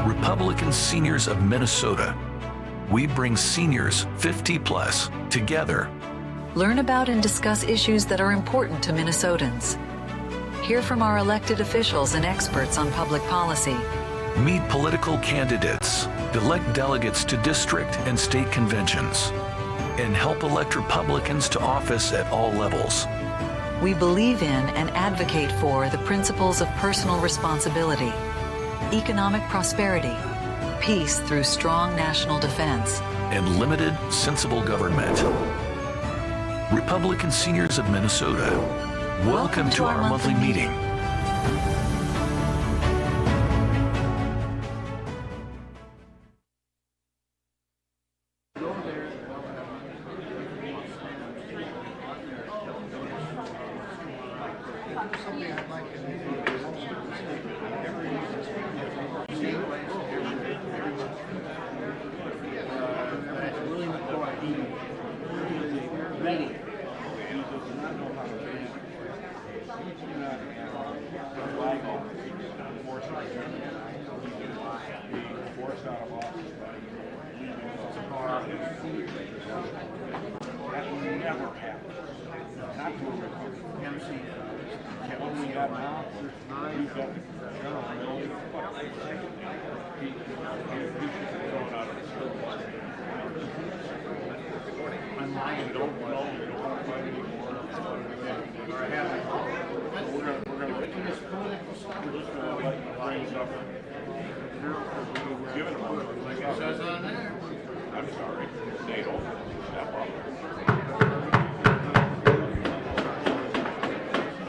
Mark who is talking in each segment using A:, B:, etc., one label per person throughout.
A: Republican Seniors of Minnesota. We bring seniors 50 plus together.
B: Learn about and discuss issues that are important to Minnesotans. Hear from our elected officials and experts on public policy.
A: Meet political candidates, elect delegates to district and state conventions, and help elect Republicans to office at all levels.
B: We believe in and advocate for the principles of personal responsibility, economic prosperity, peace through strong national defense,
A: and limited, sensible government. Republican Seniors of Minnesota, welcome to our monthly meeting.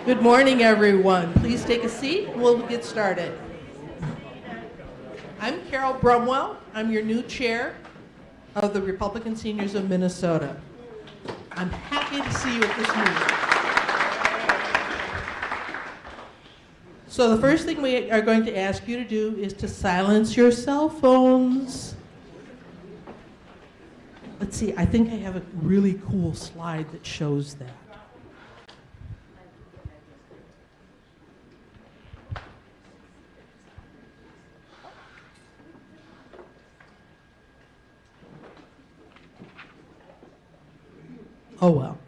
C: Good morning, everyone. Please take a seat and we'll get started. I'm Carol Brumwell. I'm your new chair of the Republican Seniors of Minnesota. I'm happy to see you at this meeting. So the first thing we are going to ask you to do is to silence your cell phones. Let's see, I think I have a really cool slide that shows that. Oh well.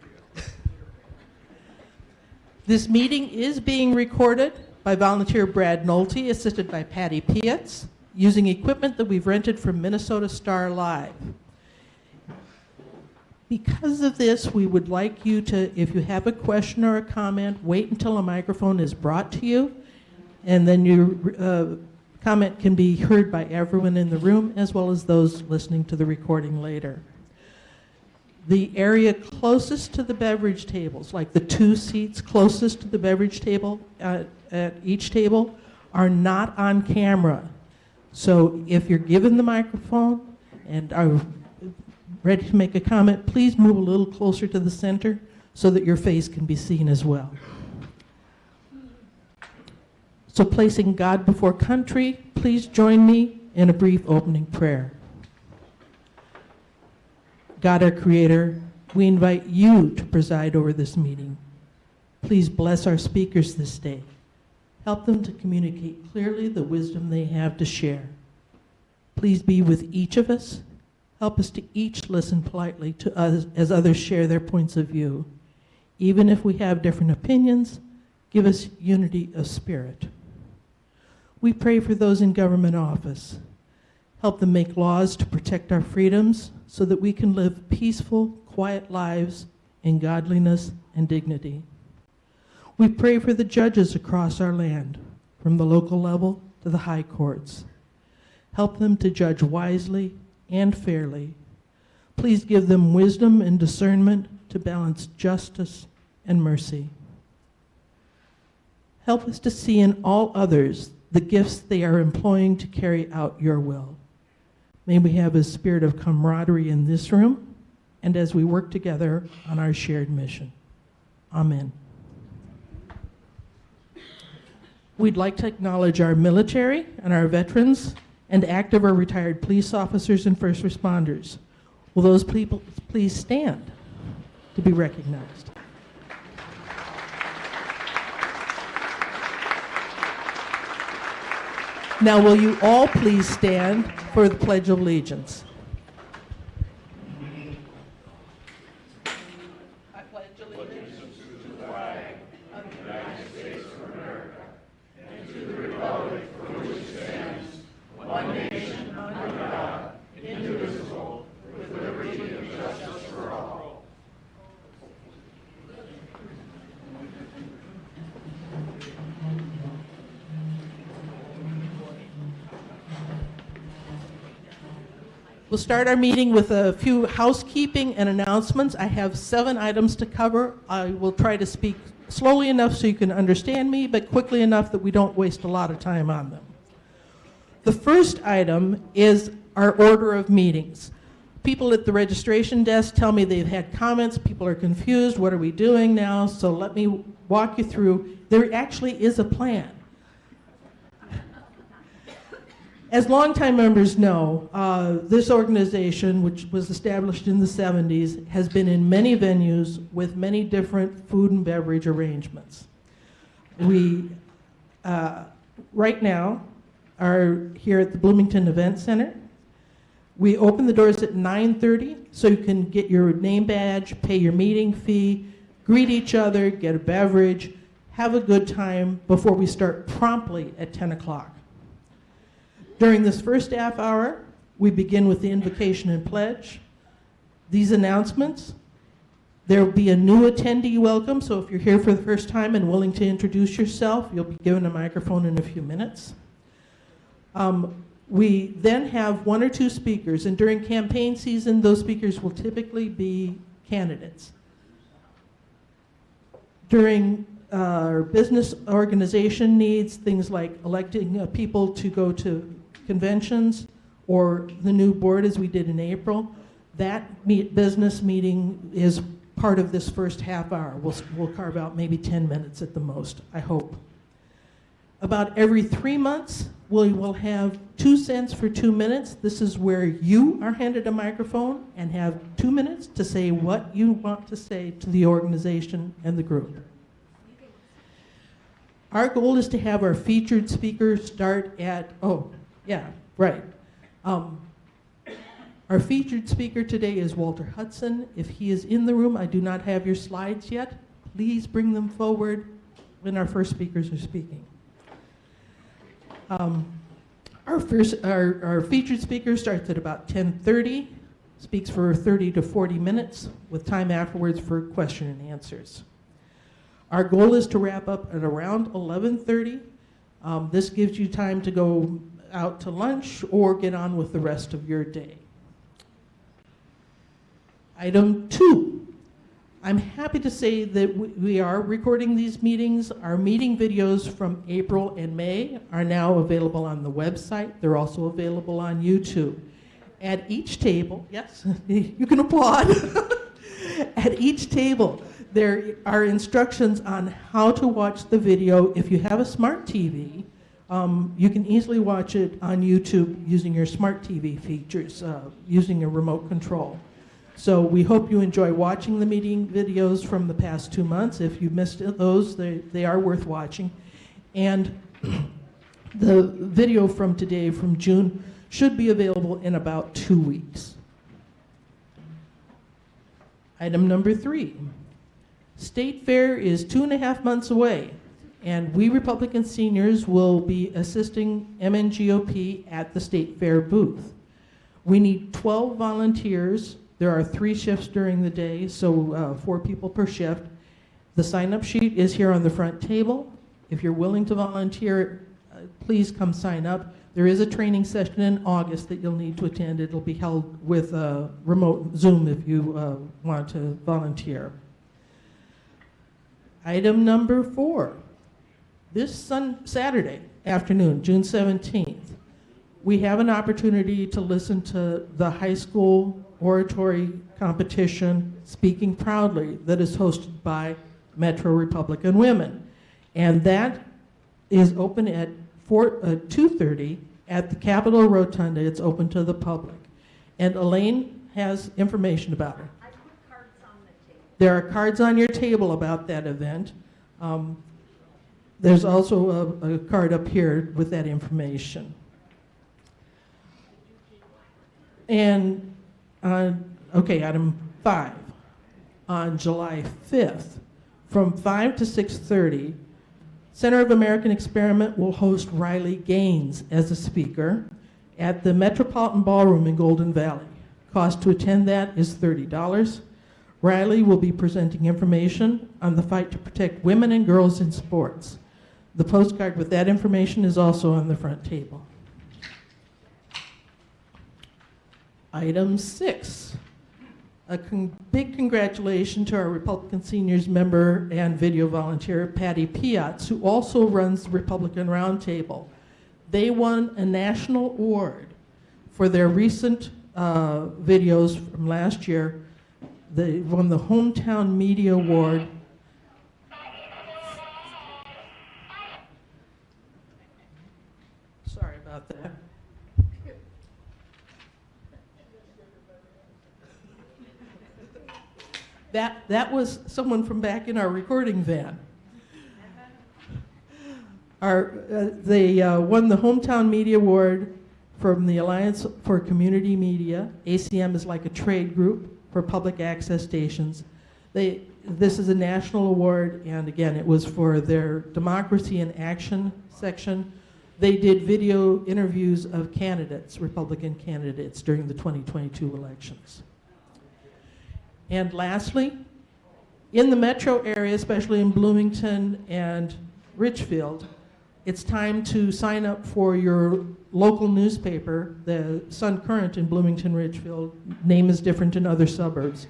C: This meeting is being recorded by volunteer Brad Nolte, assisted by Patty Pietz, using equipment that we've rented from Minnesota Star Live. Because of this, we would like you to, if you have a question or a comment, wait until a microphone is brought to you, and then your comment can be heard by everyone in the room as well as those listening to the recording later. The area closest to the beverage tables, like the 2 seats closest to the beverage table at each table, are not on camera. So if you're given the microphone and are ready to make a comment, please move a little closer to the center so that your face can be seen as well. So placing God before country, please join me in a brief opening prayer. God, our Creator, we invite you to preside over this meeting. Please bless our speakers this day. Help them to communicate clearly the wisdom they have to share. Please be with each of us. Help us to each listen politely to us as others share their points of view. Even if we have different opinions, give us unity of spirit. We pray for those in government office. Help them make laws to protect our freedoms so that we can live peaceful, quiet lives in godliness and dignity. We pray for the judges across our land, from the local level to the high courts. Help them to judge wisely and fairly. Please give them wisdom and discernment to balance justice and mercy. Help us to see in all others the gifts they are employing to carry out your will. May we have a spirit of camaraderie in this room and as we work together on our shared mission. Amen. We'd like to acknowledge our military and our veterans and active or retired police officers and first responders. Will those people please stand to be recognized? Now, will you all please stand for the Pledge of Allegiance? I pledge allegiance to the flag of the United States of America and to the republic for which it stands, one nation under God, indivisible, with liberty and justice for all. We'll start our meeting with a few housekeeping and announcements. I have 7 items to cover. I will try to speak slowly enough so you can understand me, but quickly enough that we don't waste a lot of time on them. The first item is our order of meetings. People at the registration desk tell me they've had comments. People are confused. What are we doing now? So let me walk you through. There actually is a plan. As longtime members know, this organization, which was established in the 70s, has been in many venues with many different food and beverage arrangements. We, right now, are here at the Bloomington Event Center. We open the doors at 9:30 so you can get your name badge, pay your meeting fee, greet each other, get a beverage, have a good time before we start promptly at 10 o'clock. During this first half hour, we begin with the invocation and pledge. These announcements, there will be a new attendee welcome, so if you're here for the first time and willing to introduce yourself, you'll be given a microphone in a few minutes. We then have 1 or 2 speakers, and during campaign season, those speakers will typically be candidates. During our business organization needs, things like electing people to go to conventions or the new board as we did in April, that business meeting is part of this first half hour. We'll carve out maybe 10 minutes at the most, I hope. About every 3 months, we will have 2 cents for 2 minutes. This is where you are handed a microphone and have 2 minutes to say what you want to say to the organization and the group. Our goal is to have our featured speaker start at, our featured speaker today is Walter Hudson. If he is in the room, I do not have your slides yet. Please bring them forward when our first speakers are speaking. Our featured speaker starts at about 10:30, speaks for 30 to 40 minutes, with time afterwards for question and answers. Our goal is to wrap up at around 11:30. This gives you time to go out to lunch or get on with the rest of your day. Item 2. I'm happy to say that we are recording these meetings. Our meeting videos from April and May are now available on the website. They're also available on YouTube. At each table, yes, you can applaud. At each table, there are instructions on how to watch the video. If you have a smart TV, you can easily watch it on YouTube using your smart TV features, using a remote control. So we hope you enjoy watching the meeting videos from the past 2 months. If you missed those, they are worth watching. And the video from today, from June, should be available in about 2 weeks. Item number 3. State Fair is 2.5 months away, and we Republican seniors will be assisting MNGOP at the State Fair booth. We need 12 volunteers. There are 3 shifts during the day, so 4 people per shift. The sign-up sheet is here on the front table. If you're willing to volunteer, please come sign up. There is a training session in August that you'll need to attend. It'll be held with a remote Zoom if you want to volunteer. Item number 4. This Saturday afternoon, June 17th, we have an opportunity to listen to the high school oratory competition, Speaking Proudly, that is hosted by Metro Republican Women. And that is open at 2:30 at the Capitol Rotunda. It's open to the public. And Elaine has information about it.
D: I put cards on the table.
C: There are cards on your table about that event. There's also a card up here with that information. And, item 5. On July 5th, from 5 to 6:30, Center of American Experiment will host Riley Gaines as a speaker at the Metropolitan Ballroom in Golden Valley. Cost to attend that is $30. Riley will be presenting information on the fight to protect women and girls in sports. The postcard with that information is also on the front table. Item 6. A big congratulations to our Republican Seniors member and video volunteer, Patty Piatz, who also runs the Republican Roundtable. They won a national award for their recent videos from last year. They won the Hometown Media Award. Sorry about that. That was someone from back in our recording van. They won the Hometown Media Award from the Alliance for Community Media. ACM is like a trade group for public access stations. This is a national award, and again, it was for their Democracy in Action section. They did video interviews of candidates, Republican candidates, during the 2022 elections. And lastly, in the metro area, especially in Bloomington and Richfield, it's time to sign up for your local newspaper, the Sun Current in Bloomington, Richfield. Name is different in other suburbs.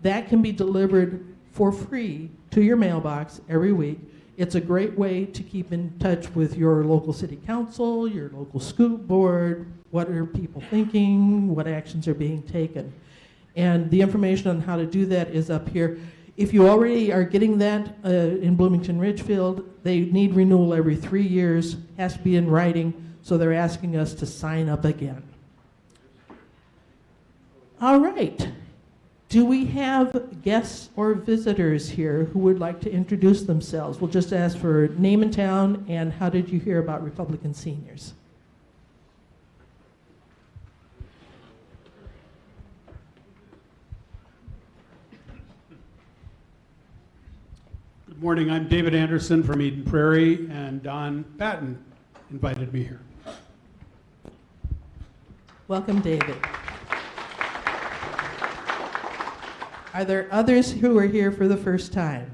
C: That can be delivered for free to your mailbox every week. It's a great way to keep in touch with your local city council, your local school board, what are people thinking, what actions are being taken. And the information on how to do that is up here. If you already are getting that in Bloomington Ridgefield, they need renewal every 3 years, has to be in writing, so they're asking us to sign up again. All right. Do we have guests or visitors here who would like to introduce themselves? We'll just ask for name and town and how did you hear about Republican Seniors?
D: Good morning, I'm David Anderson from Eden Prairie, and Don Patton invited me here.
C: Welcome, David. Are there others who are here for the first time?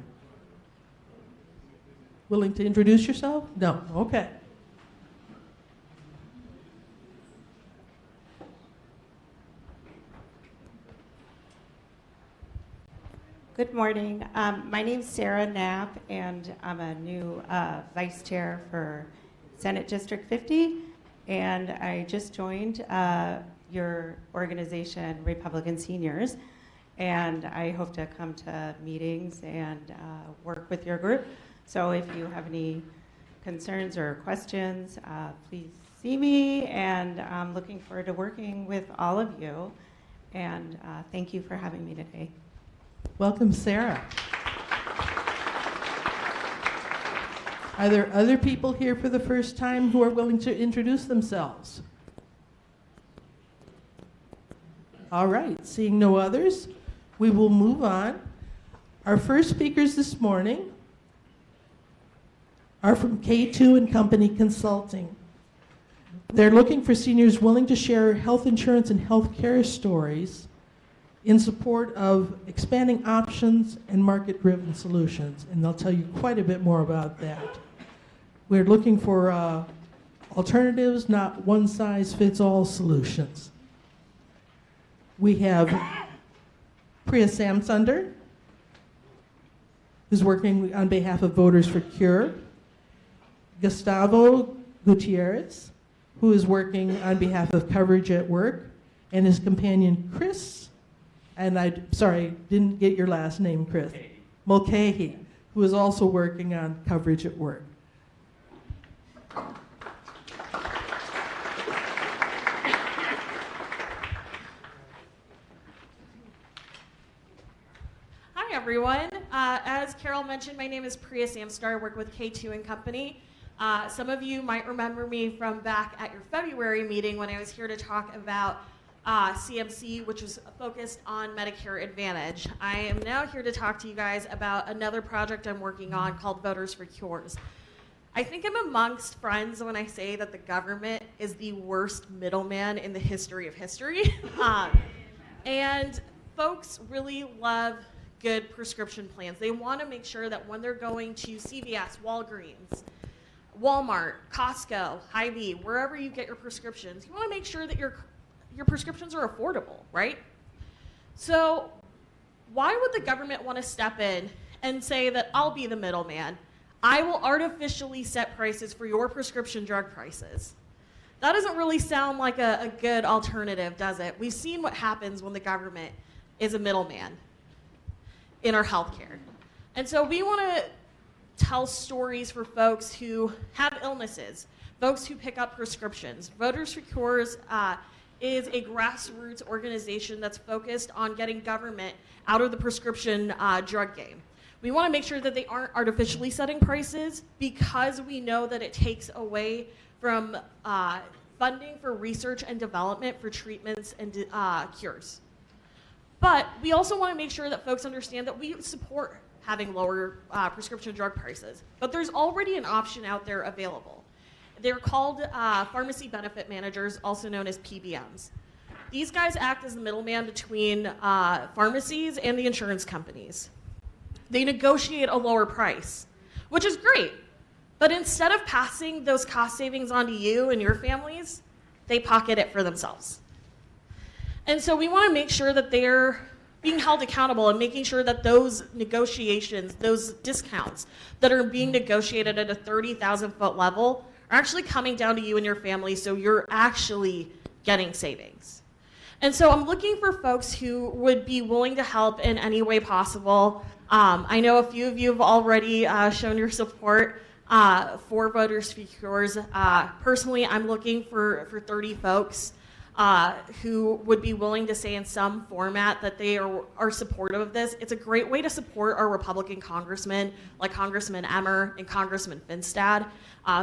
C: Willing to introduce yourself? No, okay.
E: Good morning. My name's Sarah Knapp, and I'm a new vice chair for Senate District 50, and I just joined your organization, Republican Seniors, and I hope to come to meetings and work with your group. So if you have any concerns or questions, please see me, and I'm looking forward to working with all of you, and thank you for having me today.
C: Welcome, Sarah. Are there other people here for the first time who are willing to introduce themselves? All right, seeing no others, we will move on. Our first speakers this morning are from K2 and Company Consulting. They're looking for seniors willing to share health insurance and health care stories in support of expanding options and market-driven solutions, and they'll tell you quite a bit more about that. We're looking for alternatives, not one-size-fits-all solutions. We have Priya Samsunder, who's working on behalf of Voters for Cure, Gustavo Gutierrez, who is working on behalf of Coverage at Work, and his companion, Chris, and didn't get your last name, Chris. Mulcahy, who is also working on Coverage at Work.
F: Hi, everyone. As Carol mentioned, my name is Priya Samstar. I work with K2 and Company. Some of you might remember me from back at your February meeting when I was here to talk about CMC, which was focused on Medicare Advantage. I am now here to talk to you guys about another project I'm working on called Voters for Cures. I think I'm amongst friends when I say that the government is the worst middleman in the history of history. And folks really love good prescription plans. They want to make sure that when they're going to CVS, Walgreens, Walmart, Costco, Hy-Vee, wherever you get your prescriptions, you want to make sure that your prescriptions are affordable, right? So why would the government want to step in and say that I'll be the middleman? I will artificially set prices for your prescription drug prices. That doesn't really sound like a good alternative, does it? We've seen what happens when the government is a middleman in our healthcare. And so we want to tell stories for folks who have illnesses, folks who pick up prescriptions. Voters for Cures is a grassroots organization that's focused on getting government out of the prescription drug game. We want to make sure that they aren't artificially setting prices because we know that it takes away from funding for research and development for treatments and cures. But we also want to make sure that folks understand that we support having lower prescription drug prices. But there's already an option out there available. They're called pharmacy benefit managers, also known as PBMs. These guys act as the middleman between pharmacies and the insurance companies. They negotiate a lower price, which is great. But instead of passing those cost savings on to you and your families, they pocket it for themselves. And so we want to make sure that they're being held accountable and making sure that those negotiations, those discounts that are being negotiated at a 30,000-foot level are actually coming down to you and your family, so you're actually getting savings. And so I'm looking for folks who would be willing to help in any way possible. I know a few of you have already shown your support for Voters for Cures. Personally, I'm looking for 30 folks who would be willing to say in some format that they are supportive of this. It's a great way to support our Republican congressmen, like Congressman Emmer and Congressman Finstad.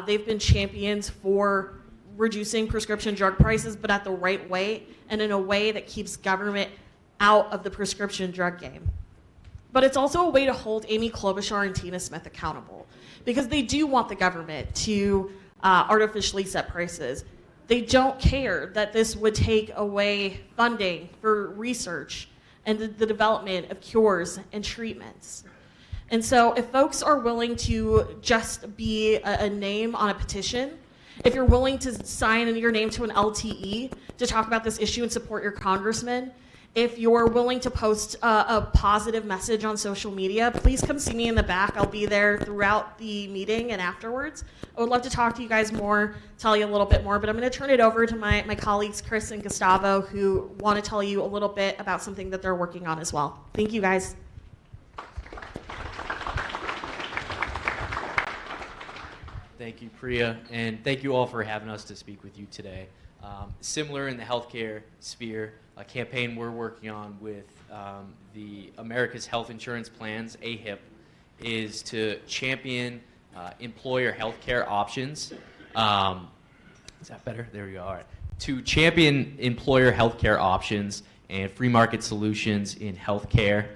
F: They've been champions for reducing prescription drug prices, but at the right way and in a way that keeps government out of the prescription drug game. But it's also a way to hold Amy Klobuchar and Tina Smith accountable because they do want the government to artificially set prices. They don't care that this would take away funding for research and the development of cures and treatments. And so if folks are willing to just be a name on a petition, if you're willing to sign your name to an LTE to talk about this issue and support your congressman, if you're willing to post a positive message on social media, please come see me in the back. I'll be there throughout the meeting and afterwards. I would love to talk to you guys more, tell you a little bit more, but I'm going to turn it over to my colleagues, Chris and Gustavo, who want to tell you a little bit about something that they're working on as well. Thank you, guys.
G: Thank you, Priya, and thank you all for having us to speak with you today. Similar in the healthcare sphere, a campaign we're working on with the America's Health Insurance Plans, AHIP, is to champion employer healthcare options. Is that better? There we go. All right. To champion employer healthcare options and free market solutions in healthcare,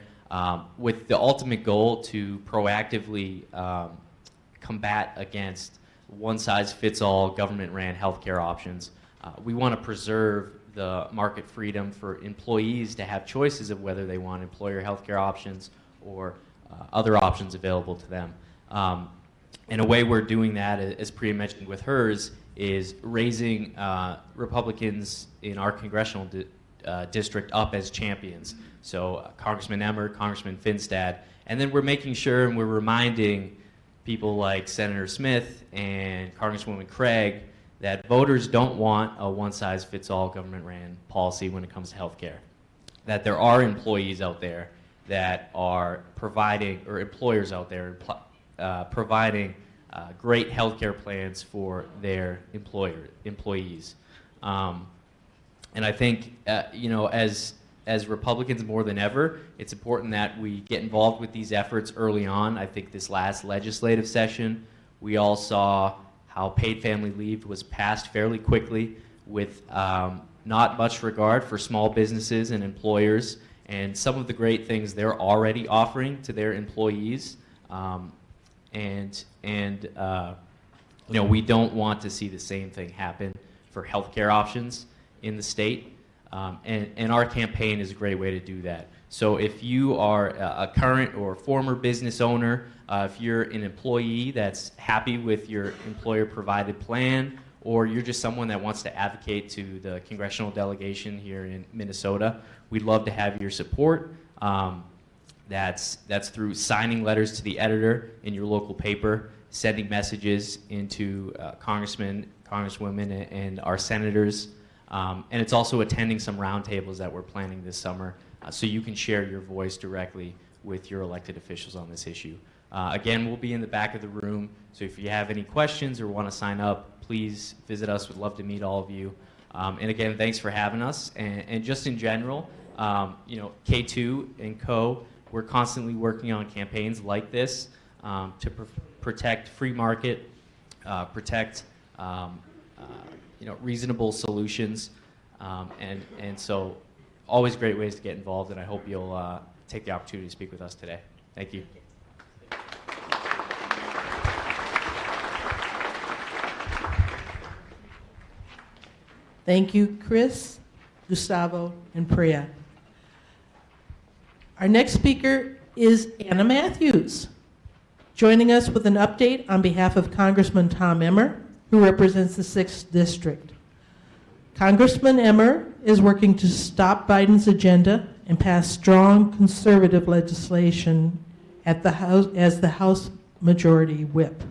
G: with the ultimate goal to proactively combat against one-size-fits-all government-ran healthcare options. We want to preserve the market freedom for employees to have choices of whether they want employer healthcare options or other options available to them. And a way we're doing that, as Priya mentioned with hers, is raising Republicans in our congressional district up as champions. So Congressman Emmer, Congressman Finstad, and then we're making sure and we're reminding people like Senator Smith and Congresswoman Craig that voters don't want a one-size-fits-all government-ran policy when it comes to health care. That there are employees out there that are providing, or employers out there providing great health care plans for their employees. And I think, as as Republicans more than ever, it's important that we get involved with these efforts early on. I think this last legislative session, we all saw how paid family leave was passed fairly quickly with not much regard for small businesses and employers and some of the great things they're already offering to their employees. We don't want to see the same thing happen for healthcare options in the state. And our campaign is a great way to do that. So if you are a current or former business owner, if you're an employee that's happy with your employer-provided plan, or you're just someone that wants to advocate to the congressional delegation here in Minnesota, we'd love to have your support. That's through signing letters to the editor in your local paper, sending messages into congressmen, congresswomen, and our senators. And it's also attending some roundtables that we're planning this summer so you can share your voice directly with your elected officials on this issue. Again, we'll be in the back of the room, so if you have any questions or want to sign up, please visit us. We'd love to meet all of you. And again, thanks for having us. And just in general, K2 and Co., we're constantly working on campaigns like this to protect free market, protect reasonable solutions, and so always great ways to get involved, and I hope you'll take the opportunity to speak with us today. Thank you.
C: Thank you, Chris, Gustavo, and Priya. Our next speaker is Anna Mathews, joining us with an update on behalf of Congressman Tom Emmer, who represents the 6th District. Congressman Emmer is working to stop Biden's agenda and pass strong conservative legislation at the House as the House Majority Whip.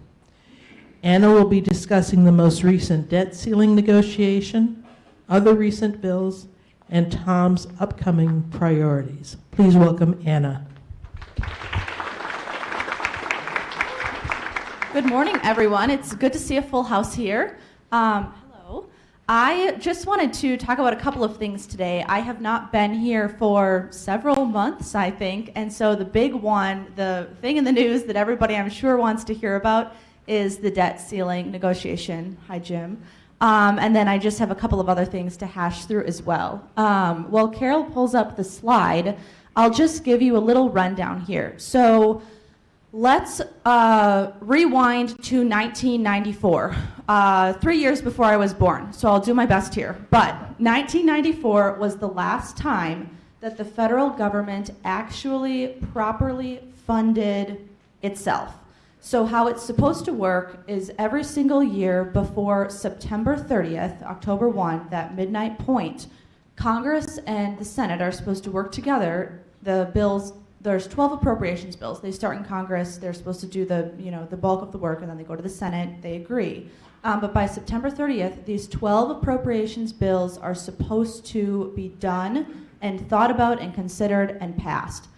C: Anna will be discussing the most recent debt ceiling negotiation, other recent bills, and Tom's upcoming priorities. Please welcome Anna.
H: Good morning, everyone. It's good to see a full house here. Hello. I just wanted to talk about a couple of things today. I have not been here for several months, I think, and so the big one, the thing in the news that everybody I'm sure wants to hear about is the debt ceiling negotiation. Hi, Jim. And then I just have a couple of other things to hash through as well. While Carol pulls up the slide, I'll just give you a little rundown here. So let's rewind to 1994, 3 years before I was born, so I'll do my best here. But 1994 was the last time that the federal government actually properly funded itself. So how it's supposed to work is every single year before September 30th, October 1, that midnight point, Congress and the Senate are supposed to work together. The bills, there's 12 appropriations bills. They start in Congress, they're supposed to do the bulk of the work, and then they go to the Senate, they agree. But by September 30th, these 12 appropriations bills are supposed to be done and thought about and considered and passed.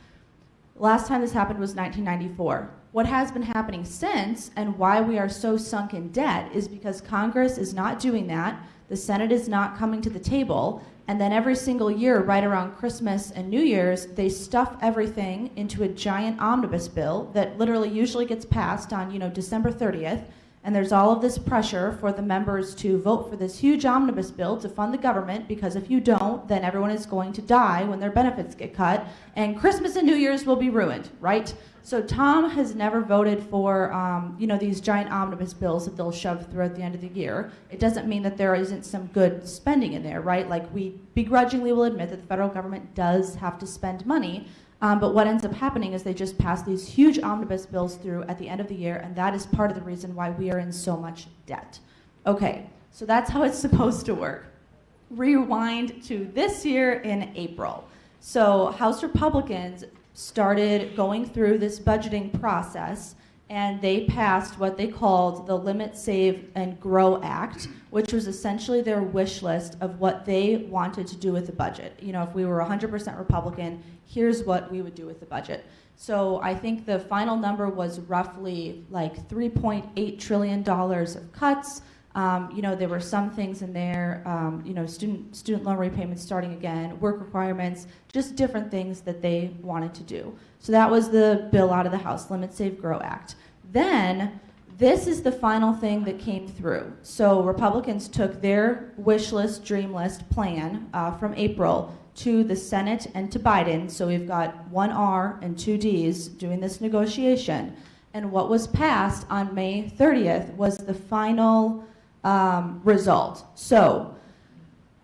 H: Last time this happened was 1994. What has been happening since, and why we are so sunk in debt, is because Congress is not doing that, the Senate is not coming to the table, and then every single year, right around Christmas and New Year's, they stuff everything into a giant omnibus bill that literally usually gets passed on, December 30th, and there's all of this pressure for the members to vote for this huge omnibus bill to fund the government, because if you don't, then everyone is going to die when their benefits get cut, and Christmas and New Year's will be ruined, right? So Tom has never voted for, these giant omnibus bills that they'll shove through at the end of the year. It doesn't mean that there isn't some good spending in there, right? Like, we begrudgingly will admit that the federal government does have to spend money, but what ends up happening is they just pass these huge omnibus bills through at the end of the year, and that is part of the reason why we are in so much debt. Okay, so that's how it's supposed to work. Rewind to this year in April. So House Republicans started going through this budgeting process, and they passed what they called the Limit, Save, and Grow Act, which was essentially their wish list of what they wanted to do with the budget. If we were 100% Republican, here's what we would do with the budget. So I think the final number was roughly like $3.8 trillion of cuts, There were some things in there, student loan repayments starting again, work requirements, just different things that they wanted to do. So that was the bill out of the House, Limit, Save, Grow Act. Then this is the final thing that came through. So Republicans took their wish list, dream list plan from April to the Senate and to Biden. So we've got 1 R and 2 Ds doing this negotiation. And what was passed on May 30th was the final result. So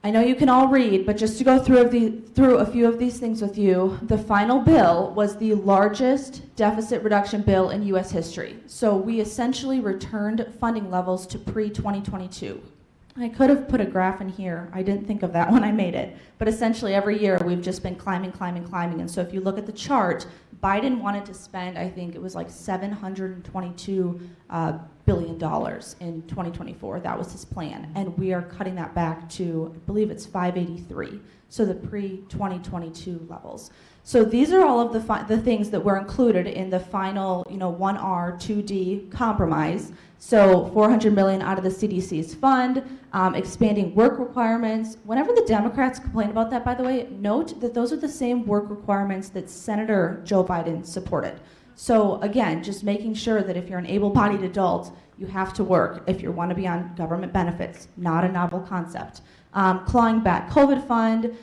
H: I know you can all read, but just to go through a few of these things with you, the final bill was the largest deficit reduction bill in U.S. history. So we essentially returned funding levels to pre-2022. I could have put a graph in here. I didn't think of that when I made it. But essentially every year we've just been climbing. And so if you look at the chart, Biden wanted to spend, I think it was like $722 billion in 2024. That was his plan. And we are cutting that back to, I believe it's 583. So the pre-2022 levels. So these are all of the things that were included in the final, 1R, 2D compromise. So $400 million out of the CDC's fund, expanding work requirements. Whenever the Democrats complain about that, by the way, note that those are the same work requirements that Senator Joe Biden supported. So again, just making sure that if you're an able-bodied adult, you have to work if you want to be on government benefits, not a novel concept. Clawing back COVID fund,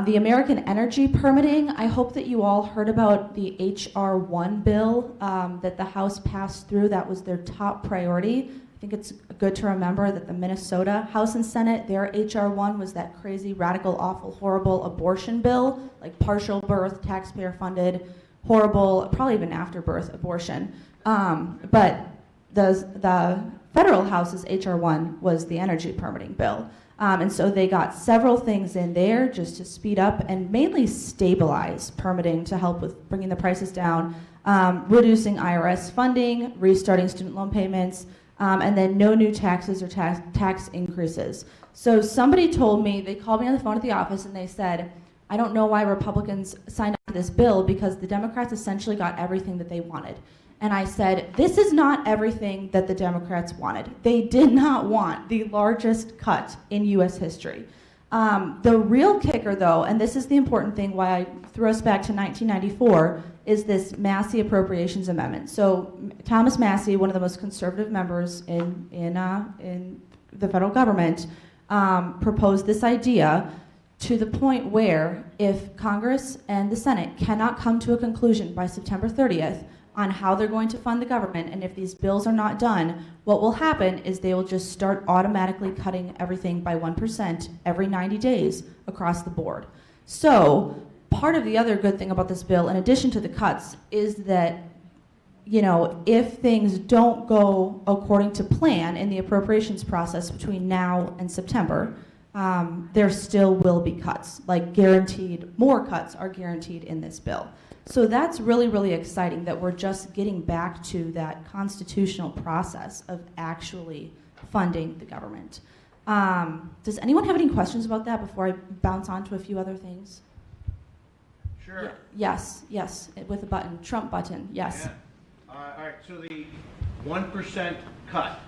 H: the American energy permitting. I hope that you all heard about the HR 1 bill that the House passed through. That was their top priority. I think it's good to remember that the Minnesota House and Senate, their HR 1 was that crazy, radical, awful, horrible abortion bill, like partial birth, taxpayer funded, horrible, probably even after birth abortion. But the federal House's HR 1 was the energy permitting bill. And so they got several things in there just to speed up and mainly stabilize permitting to help with bringing the prices down, reducing IRS funding, restarting student loan payments, and then no new taxes or tax increases. So somebody told me, they called me on the phone at the office and they said, I don't know why Republicans signed up for this bill because the Democrats essentially got everything that they wanted. And I said, this is not everything that the Democrats wanted. They did not want the largest cut in U.S. history. The real kicker, though, and this is the important thing why I threw us back to 1994, is this Massey Appropriations Amendment. So Thomas Massey, one of the most conservative members in the federal government, proposed this idea to the point where if Congress and the Senate cannot come to a conclusion by September 30th, on how they're going to fund the government, and if these bills are not done, what will happen is they will just start automatically cutting everything by 1% every 90 days across the board. So part of the other good thing about this bill, in addition to the cuts, is that if things don't go according to plan in the appropriations process between now and September, there still will be cuts, like guaranteed, more cuts are guaranteed in this bill. So that's really, really exciting that we're just getting back to that constitutional process of actually funding the government. Does anyone have any questions about that before I bounce on to a few other things?
I: Sure.
H: Yes, with a button, Trump button, yes.
I: Yeah. All right, so the 1% cut,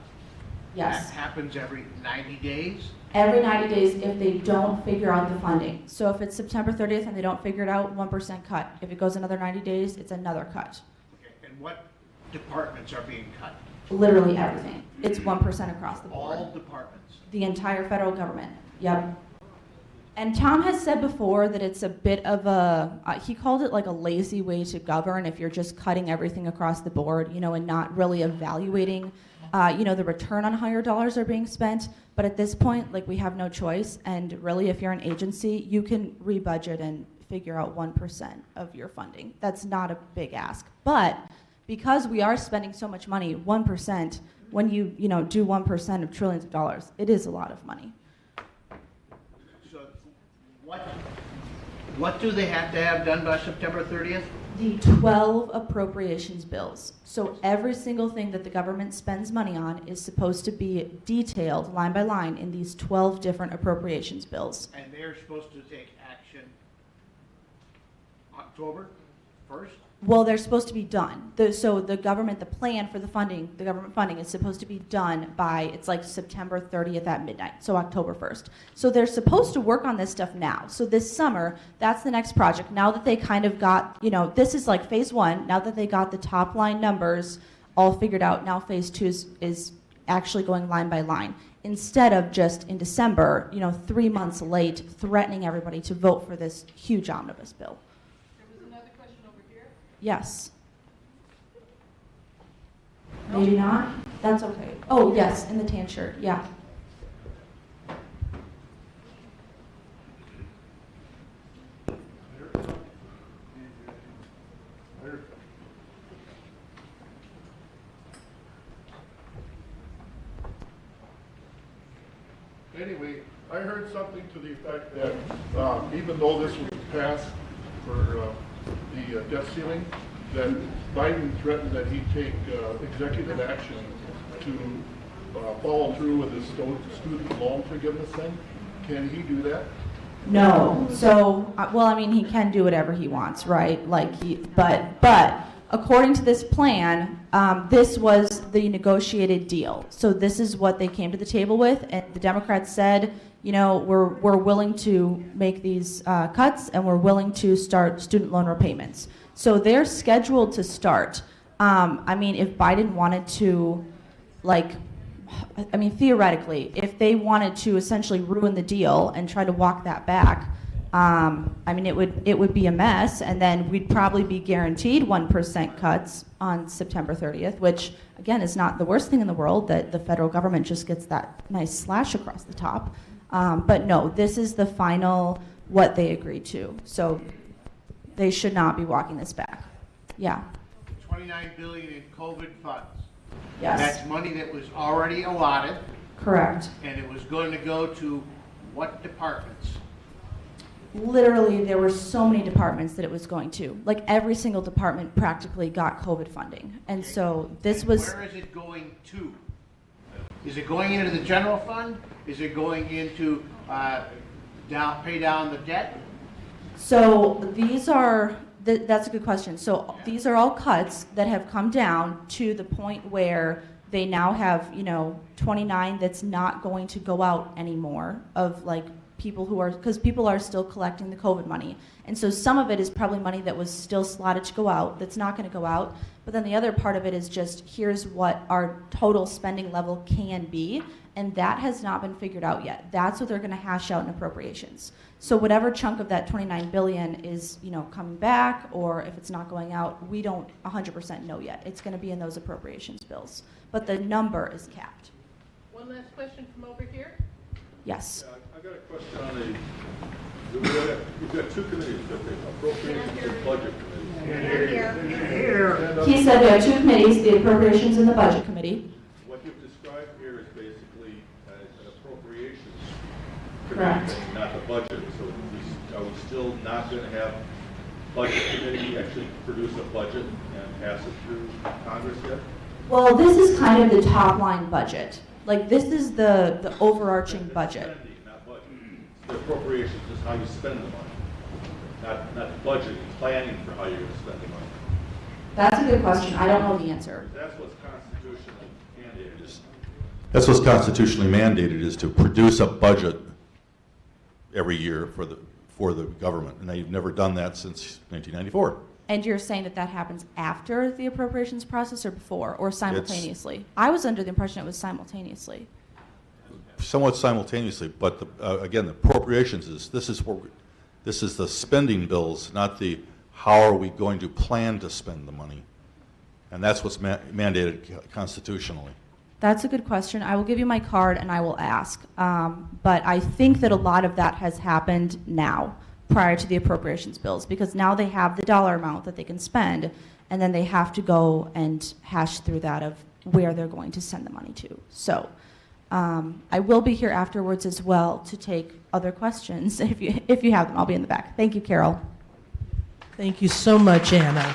H: yes.
I: That happens every 90 days?
H: Every 90 days if they don't figure out the funding. So if it's September 30th and they don't figure it out, 1% cut. If it goes another 90 days, it's another cut.
I: Okay, and what departments are being cut?
H: Literally everything. It's 1% across the board.
I: All departments?
H: The entire federal government, yep. And Tom has said before that it's a bit of he called it like a lazy way to govern if you're just cutting everything across the board, and not really evaluating the return on how your dollars are being spent. But at this point, we have no choice. And really, if you're an agency, you can rebudget and figure out 1% of your funding. That's not a big ask. But because we are spending so much money, 1%, when you do 1% of trillions of dollars, it is a lot of money.
I: So what do they have to have done by September 30th?
H: The 12 appropriations bills. So every single thing that the government spends money on is supposed to be detailed line by line in these 12 different appropriations bills.
I: And they're supposed to take action October? first?
H: Well, they're supposed to be done. So the plan for the government funding is supposed to be done by, it's like September 30th at midnight, so October 1st. So they're supposed to work on this stuff now. So this summer, that's the next project. Now that they kind of got, this is like phase one. Now that they got the top line numbers all figured out, now phase two is actually going line by line. Instead of just in December, 3 months late, threatening everybody to vote for this huge omnibus bill. Yes. Maybe not? That's okay. Oh, yes, in the tan shirt, yeah.
J: Anyway, I heard something to the effect that even though this was passed for the debt ceiling, that Biden threatened that he'd take executive action to follow through with his student loan forgiveness thing. Can he do that?
H: No. So, he can do whatever he wants, right? But according to this plan, this was the negotiated deal. So this is what they came to the table with, and the Democrats said, we're willing to make these cuts, and we're willing to start student loan repayments. So they're scheduled to start. If Biden wanted to, theoretically, if they wanted to essentially ruin the deal and try to walk that back, it would be a mess, and then we'd probably be guaranteed 1% cuts on September 30th, which, again, is not the worst thing in the world that the federal government just gets that nice slash across the top. But no, this is the final, what they agreed to. So they should not be walking this back. Yeah.
I: $29 billion in COVID funds.
H: Yes.
I: That's money that was already allotted.
H: Correct.
I: And it was going to go to what departments?
H: Literally, there were so many departments that it was going to. Like every single department practically got COVID funding. And so this was...
I: Where is it going to? Is it going into the general fund? Is it going into pay down the debt?
H: So these are, that's a good question. So these are all cuts that have come down to the point where they now have, 29 that's not going to go out anymore of people who are, because people are still collecting the COVID money. And so some of it is probably money that was still slotted to go out, that's not going to go out. But then the other part of it is just, here's what our total spending level can be. And that has not been figured out yet. That's what they're going to hash out in appropriations. So whatever chunk of that $29 billion is, coming back, or if it's not going out, we don't 100% know yet. It's going to be in those appropriations bills. But the number is capped.
C: One last question from over here.
H: Yes.
J: I got a question on we've got two committees, the Appropriations and Budget Committee.
H: He said we have two committees, the Appropriations and the Budget Committee.
J: What you've described here is basically an appropriations
H: Correct.
J: committee, not the budget. So are we still not going to have Budget Committee actually produce a budget and pass it through Congress yet?
H: Well, this is kind of the top line budget. This is the overarching budget.
J: Spending, not budget. The appropriations is how you spend the money, not budgeting, planning for how you're going to spend the money.
H: That's a good question. I don't know the answer.
J: That's what's constitutionally mandated. That's what's constitutionally mandated, is to produce a budget every year for the government, and they've never done that since 1994.
H: And you're saying that happens after the appropriations process or before, or simultaneously? I was under the impression it was simultaneously.
J: Somewhat simultaneously, but again, the appropriations this is the spending bills, not the how are we going to plan to spend the money, and that's what's mandated constitutionally.
H: That's a good question. I will give you my card and I will ask, but I think that a lot of that has happened now, prior to the appropriations bills, because now they have the dollar amount that they can spend, and then they have to go and hash through that of where they're going to send the money to. So I will be here afterwards as well to take other questions. If you have them, I'll be in the back. Thank you, Carol.
C: Thank you so much, Anna.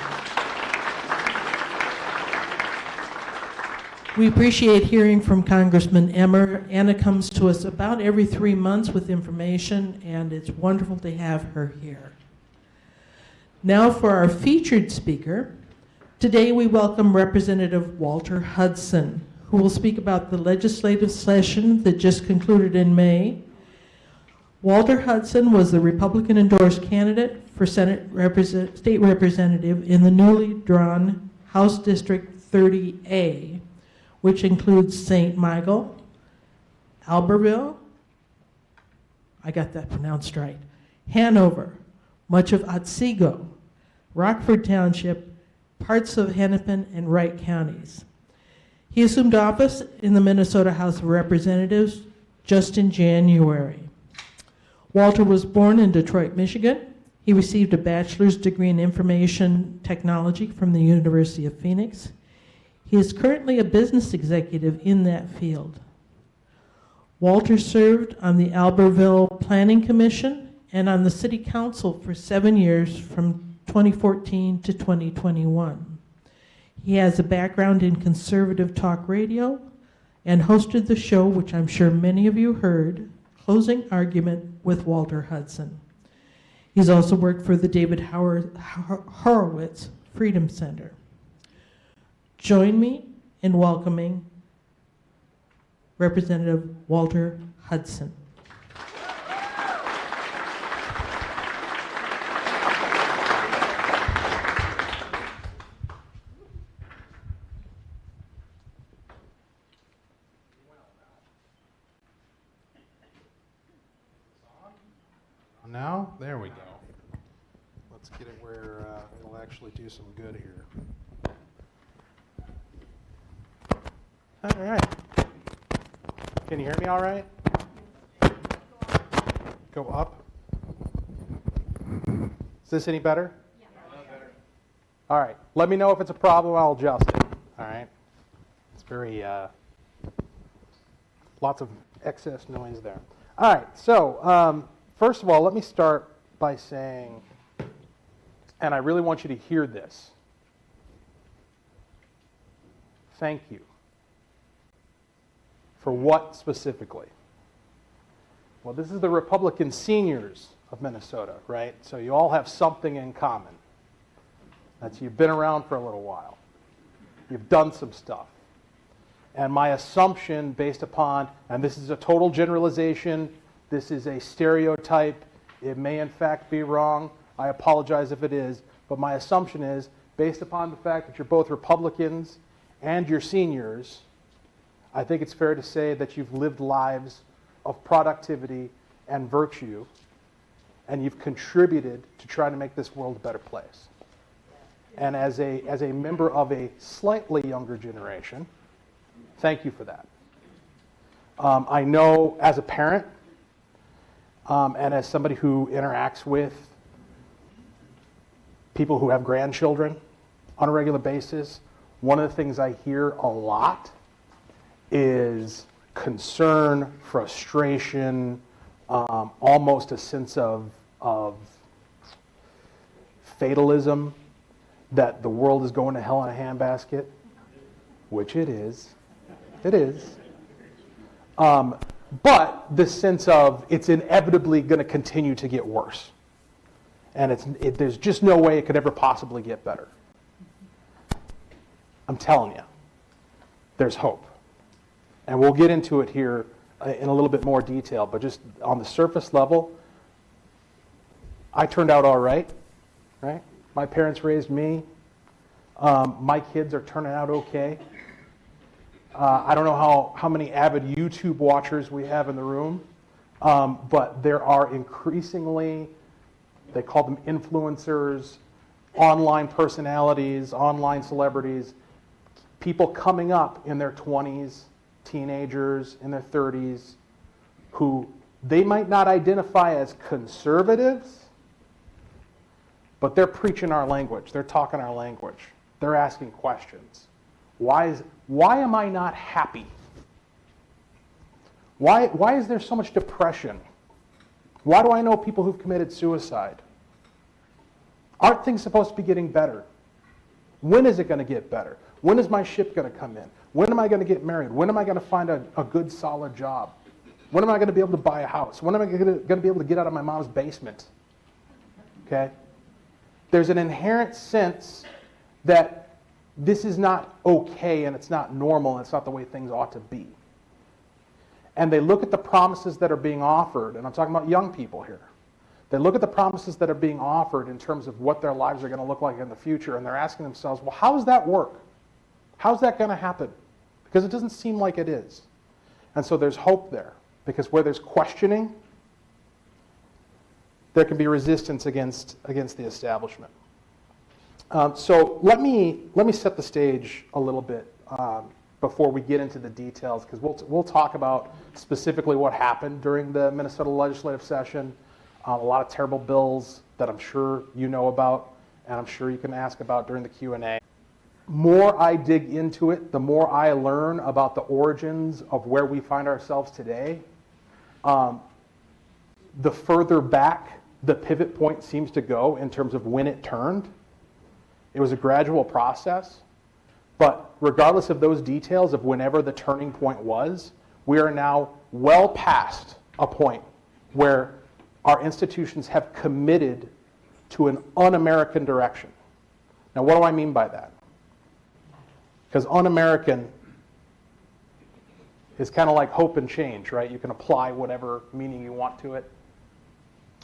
C: We appreciate hearing from Congressman Emmer. Anna comes to us about every 3 months with information, and it's wonderful to have her here. Now for our featured speaker. Today we welcome Representative Walter Hudson, who will speak about the legislative session that just concluded in May. Walter Hudson was the Republican-endorsed candidate for State Representative in the newly drawn House District 30A, which includes St. Michael, Albertville, I got that pronounced right, Hanover, much of Otsego, Rockford Township, parts of Hennepin and Wright counties. He assumed office in the Minnesota House of Representatives just in January. Walter was born in Detroit, Michigan. He received a bachelor's degree in information technology from the University of Phoenix. He is currently a business executive in that field. Walter served on the Albertville Planning Commission and on the City Council for 7 years from 2014 to 2021. He has a background in conservative talk radio and hosted the show, which I'm sure many of you heard, Closing Argument with Walter Hudson. He's also worked for the David Horowitz Freedom Center. Join me in welcoming Representative Walter Hudson.
K: Now, there we go. Let's get it where it'll actually do some good here. All right. Can you hear me all right? Go up. Is this any better? Yeah. All right. Let me know if it's a problem. I'll adjust it. All right. It's very, lots of excess noise there. All right. So, first of all, let me start by saying, and I really want you to hear this, thank you. For what specifically? Well, this is the Republican seniors of Minnesota, right? So you all have something in common. That's you've been around for a little while. You've done some stuff. And my assumption based upon, and this is a total generalization, this is a stereotype. It may in fact be wrong. I apologize if it is. But my assumption is, based upon the fact that you're both Republicans and you're seniors, I think it's fair to say that you've lived lives of productivity and virtue, and you've contributed to trying to make this world a better place. And as a member of a slightly younger generation, thank you for that. I know as a parent, and as somebody who interacts with people who have grandchildren on a regular basis, one of the things I hear a lot is concern, frustration, almost a sense of fatalism, that the world is going to hell in a handbasket, which it is. It is. But this sense of it's inevitably going to continue to get worse. And there's just no way it could ever possibly get better. I'm telling you, there's hope. And we'll get into it here in a little bit more detail, but just on the surface level, I turned out all right, right? My parents raised me. My kids are turning out okay. I don't know how many avid YouTube watchers we have in the room, but there are increasingly, they call them influencers, online personalities, online celebrities, people coming up in their 20s, teenagers in their 30s, who they might not identify as conservatives, but they're preaching our language, they're talking our language, they're asking questions. Why am I not happy? Why is there so much depression? Why do I know people who've committed suicide? Aren't things supposed to be getting better? When is it going to get better? When is my ship going to come in? When am I going to get married? When am I going to find a good, solid job? When am I going to be able to buy a house? When am I going to be able to get out of my mom's basement? Okay? there's an inherent sense that this is not okay and it's not normal and it's not the way things ought to be. And they look at the promises that are being offered, and I'm talking about young people here. They look at the promises that are being offered in terms of what their lives are going to look like in the future, and they're asking themselves, well, how does that work? How's that going to happen? Because it doesn't seem like it is. And so there's hope there, because where there's questioning, there can be resistance against the establishment. So let me set the stage a little bit before we get into the details, because we'll talk about specifically what happened during the Minnesota legislative session. A lot of terrible bills that I'm sure you know about, and I'm sure you can ask about during the Q&A. More I dig into it, the more I learn about the origins of where we find ourselves today, the further back the pivot point seems to go in terms of when it turned. It was a gradual process, but regardless of those details of whenever the turning point was, we are now well past a point where our institutions have committed to an un-American direction. Now, what do I mean by that? Because un-American is kind of like hope and change, right? You can apply whatever meaning you want to it.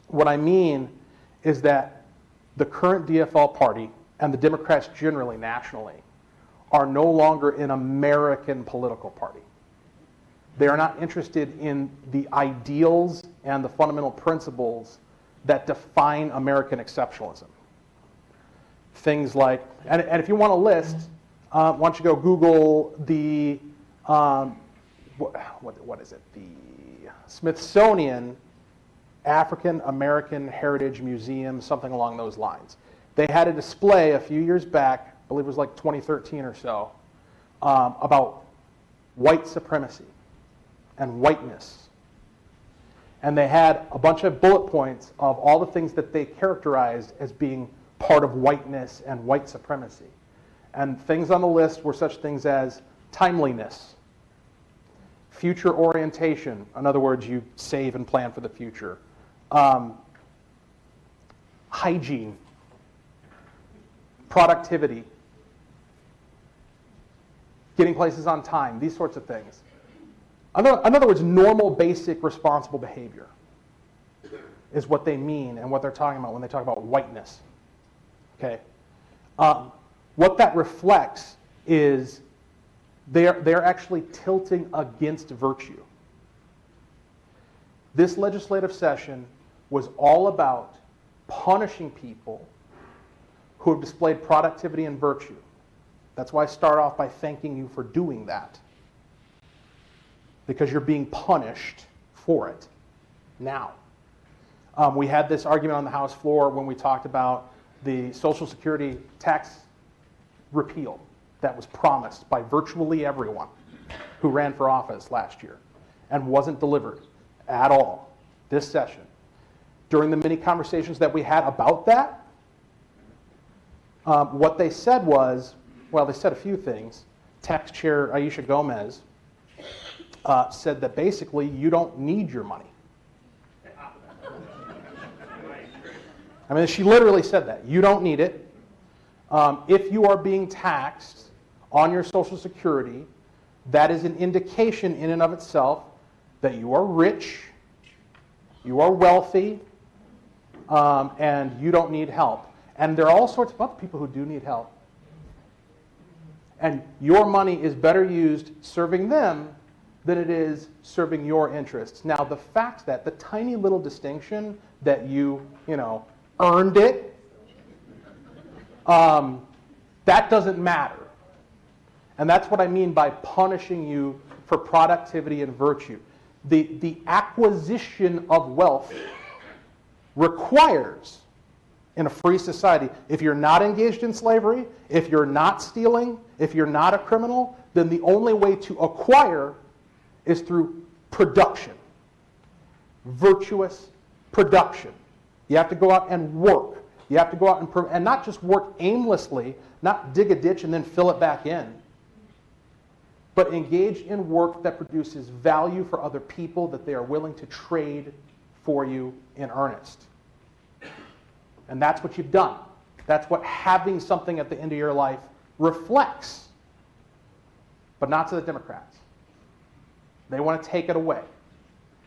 K: What I mean is that the current DFL party and the Democrats generally nationally are no longer an American political party. They are not interested in the ideals and the fundamental principles that define American exceptionalism. Things like, and if you want a list, why don't you go Google the, what is it? The Smithsonian African American Heritage Museum, something along those lines. They had a display a few years back, I believe it was like 2013 or so, about white supremacy and whiteness. And they had a bunch of bullet points of all the things that they characterized as being part of whiteness and white supremacy. And things on the list were such things as timeliness, future orientation, in other words, you save and plan for the future, hygiene, productivity, getting places on time, these sorts of things. In other words, normal, basic, responsible behavior is what they mean and what they're talking about when they talk about whiteness. Okay? What that reflects is they're actually tilting against virtue. This legislative session was all about punishing people who have displayed productivity and virtue. That's why I start off by thanking you for doing that, because you're being punished for it now. We had this argument on the House floor when we talked about the Social Security tax repeal that was promised by virtually everyone who ran for office last year and wasn't delivered at all this session. During the many conversations that we had about that, what they said was, well, they said a few things. Tax Chair Aisha Gomez said that basically you don't need your money. I mean, she literally said that. You don't need it. If you are being taxed on your Social Security, that is an indication in and of itself that you are rich, you are wealthy, and you don't need help. And there are all sorts of other people who do need help. And your money is better used serving them than it is serving your interests. Now, the fact that the tiny little distinction that you earned it, that doesn't matter. And that's what I mean by punishing you for productivity and virtue. The acquisition of wealth requires, in a free society, if you're not engaged in slavery, if you're not stealing, if you're not a criminal, then the only way to acquire is through production. Virtuous production. You have to go out and work. You have to go out and not just work aimlessly, not dig a ditch and then fill it back in, but engage in work that produces value for other people that they are willing to trade for you in earnest. And that's what you've done. That's what having something at the end of your life reflects. But not to the Democrats. They want to take it away.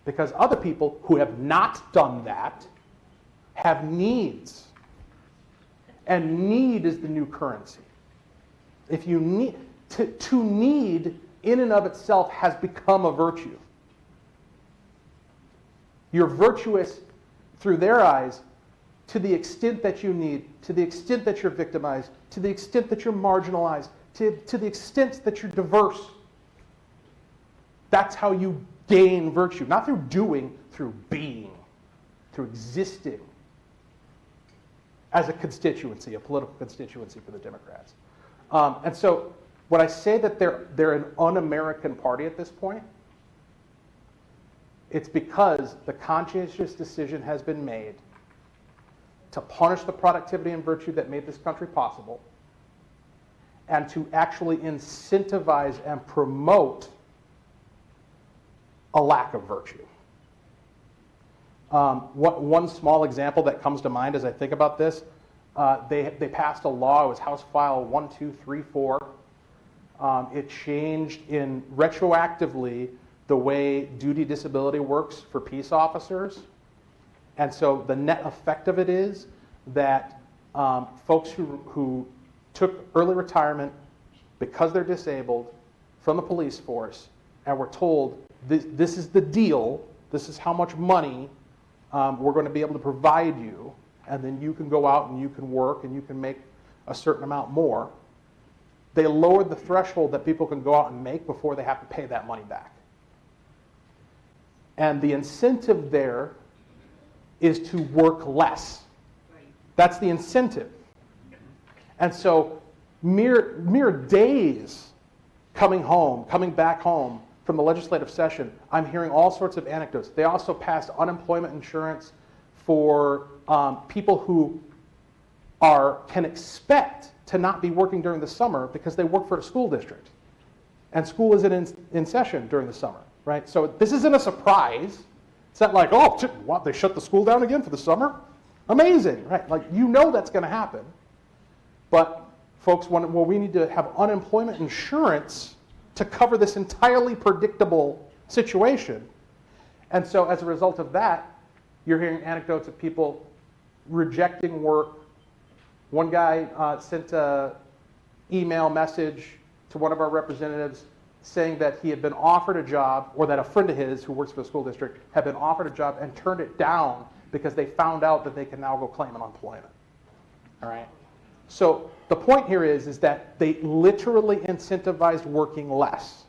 K: Because other people who have not done that have needs. And need is the new currency. If you need, to need in and of itself has become a virtue. You're virtuous through their eyes to the extent that you need, to the extent that you're victimized, to the extent that you're marginalized, to the extent that you're diverse. That's how you gain virtue. Not through doing, through being, through existing as a constituency, a political constituency for the Democrats. And so when I say that they're an un-American party at this point, it's because the conscientious decision has been made to punish the productivity and virtue that made this country possible, and to actually incentivize and promote a lack of virtue. One small example that comes to mind as I think about this, they passed a law, it was House File 1234. It changed in retroactively the way duty disability works for peace officers. And so the net effect of it is that folks who took early retirement because they're disabled from the police force and were told, this is the deal, this is how much money we're going to be able to provide you, and then you can go out and you can work and you can make a certain amount more. They lowered the threshold that people can go out and make before they have to pay that money back. And the incentive there is to work less. That's the incentive. And so mere days coming back home from the legislative session, I'm hearing all sorts of anecdotes. They also passed unemployment insurance for people who can expect to not be working during the summer because they work for a school district. And school isn't in session during the summer, right? So this isn't a surprise. It's not like, oh, what, they shut the school down again for the summer? Amazing, right? Like, you know that's going to happen. But folks, we need to have unemployment insurance to cover this entirely predictable situation. And so as a result of that, you're hearing anecdotes of people rejecting work. One guy sent an email message to one of our representatives saying that he had been offered a job, or that a friend of his who works for the school district had been offered a job and turned it down because they found out that they can now go claim unemployment. All right? So the point here is that they literally incentivized working less.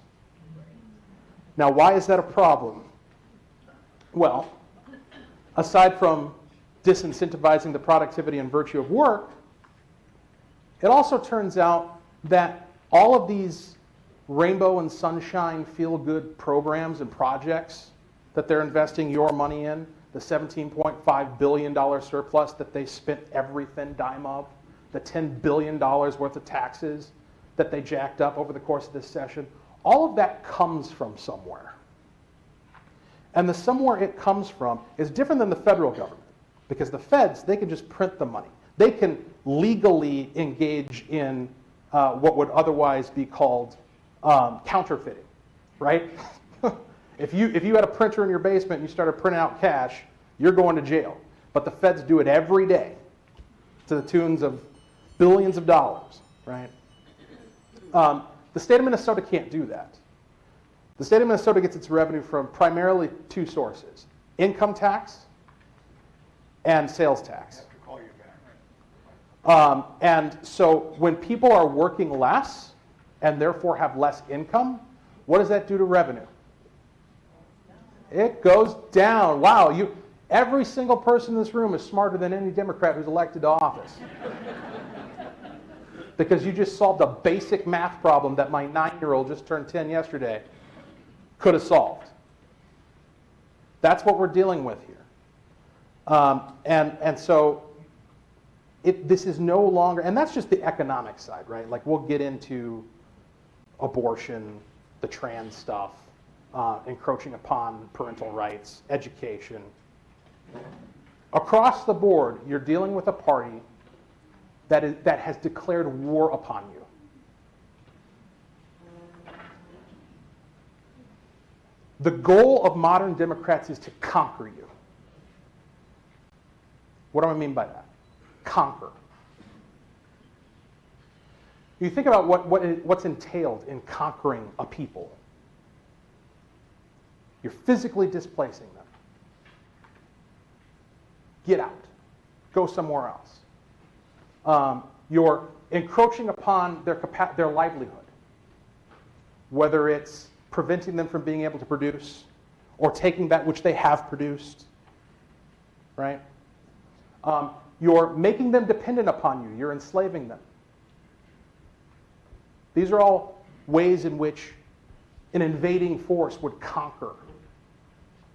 K: Now, why is that a problem? Well, aside from disincentivizing the productivity and virtue of work, it also turns out that all of these rainbow and sunshine feel-good programs and projects that they're investing your money in, the $17.5 billion surplus that they spent every thin dime of, the $10 billion worth of taxes that they jacked up over the course of this session, all of that comes from somewhere. And the somewhere it comes from is different than the federal government, because the feds, they can just print the money. They can legally engage in what would otherwise be called counterfeiting, right? If you had a printer in your basement and you started printing out cash, you're going to jail. But the feds do it every day to the tunes of billions of dollars, right? The state of Minnesota can't do that. The state of Minnesota gets its revenue from primarily two sources: income tax and sales tax. And so when people are working less and therefore have less income, what does that do to revenue? It goes down. Wow, every single person in this room is smarter than any Democrat who's elected to office. Because you just solved a basic math problem that my 9-year-old just turned 10 yesterday could have solved. That's what we're dealing with here. And so this is no longer, and that's just the economic side, right? Like, we'll get into abortion, the trans stuff, encroaching upon parental rights, education. Across the board, you're dealing with a party that has declared war upon you. The goal of modern Democrats is to conquer you. What do I mean by that? Conquer. You think about what's entailed in conquering a people. You're physically displacing them. Get out. Go somewhere else. You're encroaching upon their livelihood, whether it's preventing them from being able to produce or taking that which they have produced, right? You're making them dependent upon you. You're enslaving them. These are all ways in which an invading force would conquer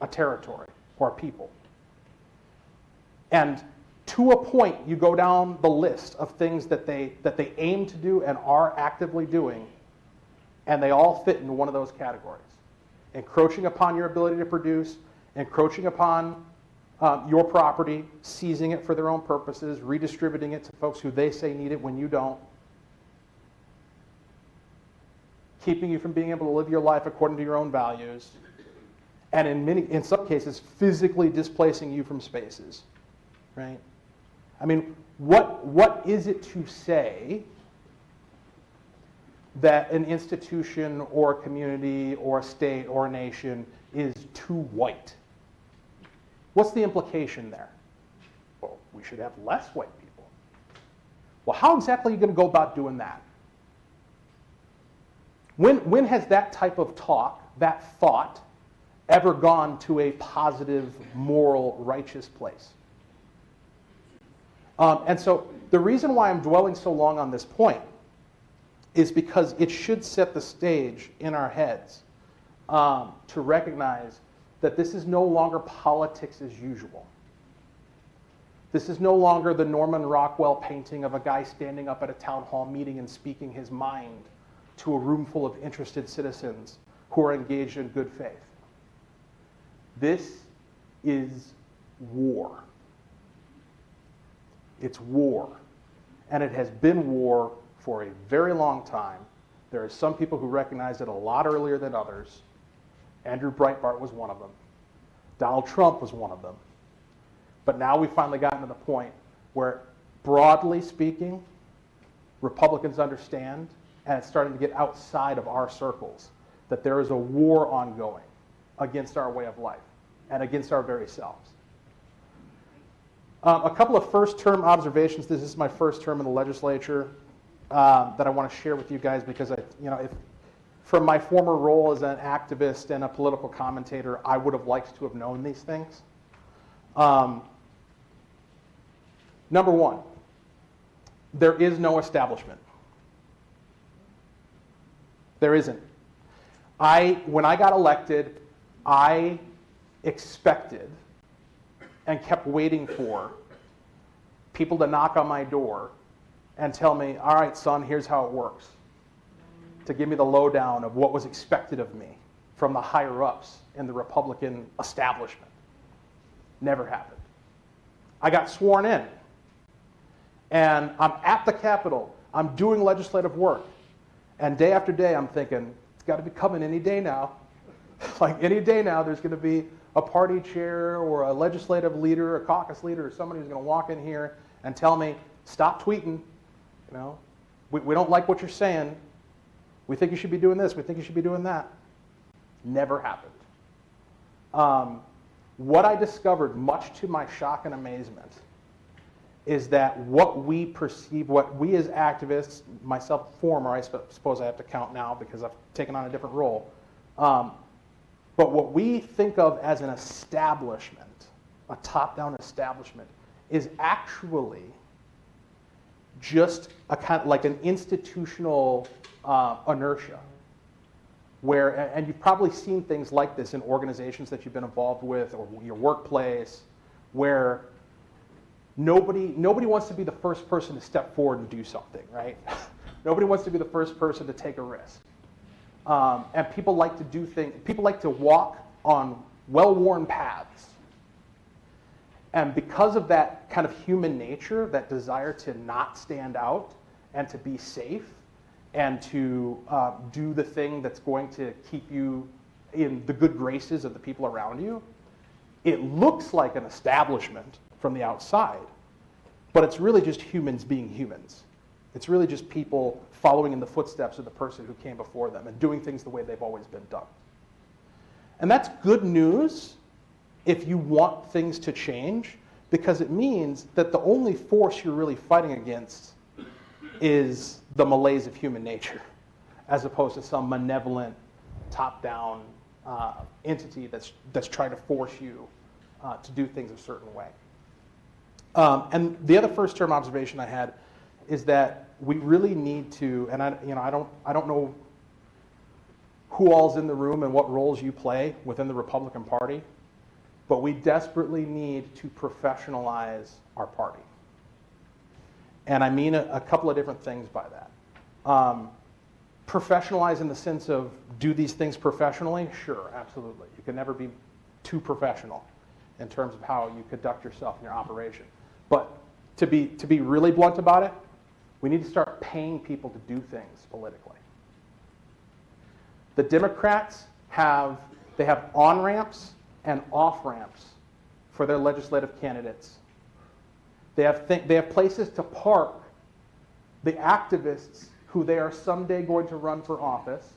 K: a territory or a people. And to a point, you go down the list of things that they aim to do and are actively doing, and they all fit into one of those categories. Encroaching upon your ability to produce, encroaching upon your property, seizing it for their own purposes, redistributing it to folks who they say need it when you don't, keeping you from being able to live your life according to your own values, and in some cases, physically displacing you from spaces, right? I mean, what is it to say that an institution or a community or a state or a nation is too white? What's the implication there? Well, we should have less white people. Well, how exactly are you going to go about doing that? When has that type of talk, that thought, ever gone to a positive, moral, righteous place? And so the reason why I'm dwelling so long on this point is because it should set the stage in our heads to recognize that this is no longer politics as usual. This is no longer the Norman Rockwell painting of a guy standing up at a town hall meeting and speaking his mind to a room full of interested citizens who are engaged in good faith. This is war. It's war. And it has been war for a very long time. There are some people who recognize it a lot earlier than others. Andrew Breitbart was one of them. Donald Trump was one of them. But now we've finally gotten to the point where, broadly speaking, Republicans understand, and it's starting to get outside of our circles, that there is a war ongoing against our way of life and against our very selves. A couple of first-term observations. This is my first term in the legislature that I want to share with you guys because from my former role as an activist and a political commentator, I would have liked to have known these things. Number one, there is no establishment. There isn't. When I got elected, I expected and kept waiting for people to knock on my door and tell me, all right, son, here's how it works. To give me the lowdown of what was expected of me from the higher-ups in the Republican establishment. Never happened. I got sworn in, and I'm at the Capitol. I'm doing legislative work, and day after day I'm thinking, it's got to be coming any day now. Like any day now, there's going to be a party chair or a legislative leader, a caucus leader, or somebody who's going to walk in here and tell me, stop tweeting. You know, we don't like what you're saying. We think you should be doing this. We think you should be doing that. Never happened. What I discovered, much to my shock and amazement, is that what we perceive, what we as activists, myself former, I suppose I have to count now because I've taken on a different role, but what we think of as an establishment, a top-down establishment, is actually just a kind of like an institutional inertia, where, and you've probably seen things like this in organizations that you've been involved with or your workplace, where nobody wants to be the first person to step forward and do something, right? Nobody wants to be the first person to take a risk. And people like to do things, people like to walk on well-worn paths. And because of that kind of human nature, that desire to not stand out and to be safe and to do the thing that's going to keep you in the good graces of the people around you, it looks like an establishment from the outside, but it's really just humans being humans. It's really just people following in the footsteps of the person who came before them and doing things the way they've always been done. And that's good news if you want things to change, because it means that the only force you're really fighting against is the malaise of human nature, as opposed to some malevolent, top-down entity that's trying to force you to do things a certain way. And the other first-term observation I had is that we really need to, and I don't know who all's in the room and what roles you play within the Republican Party, but we desperately need to professionalize our party. And I mean a couple of different things by that. Professionalize in the sense of do these things professionally? Sure, absolutely. You can never be too professional in terms of how you conduct yourself in your operation. But to be really blunt about it, we need to start paying people to do things politically. The Democrats have on-ramps and off-ramps for their legislative candidates. They have places to park the activists who they are someday going to run for office.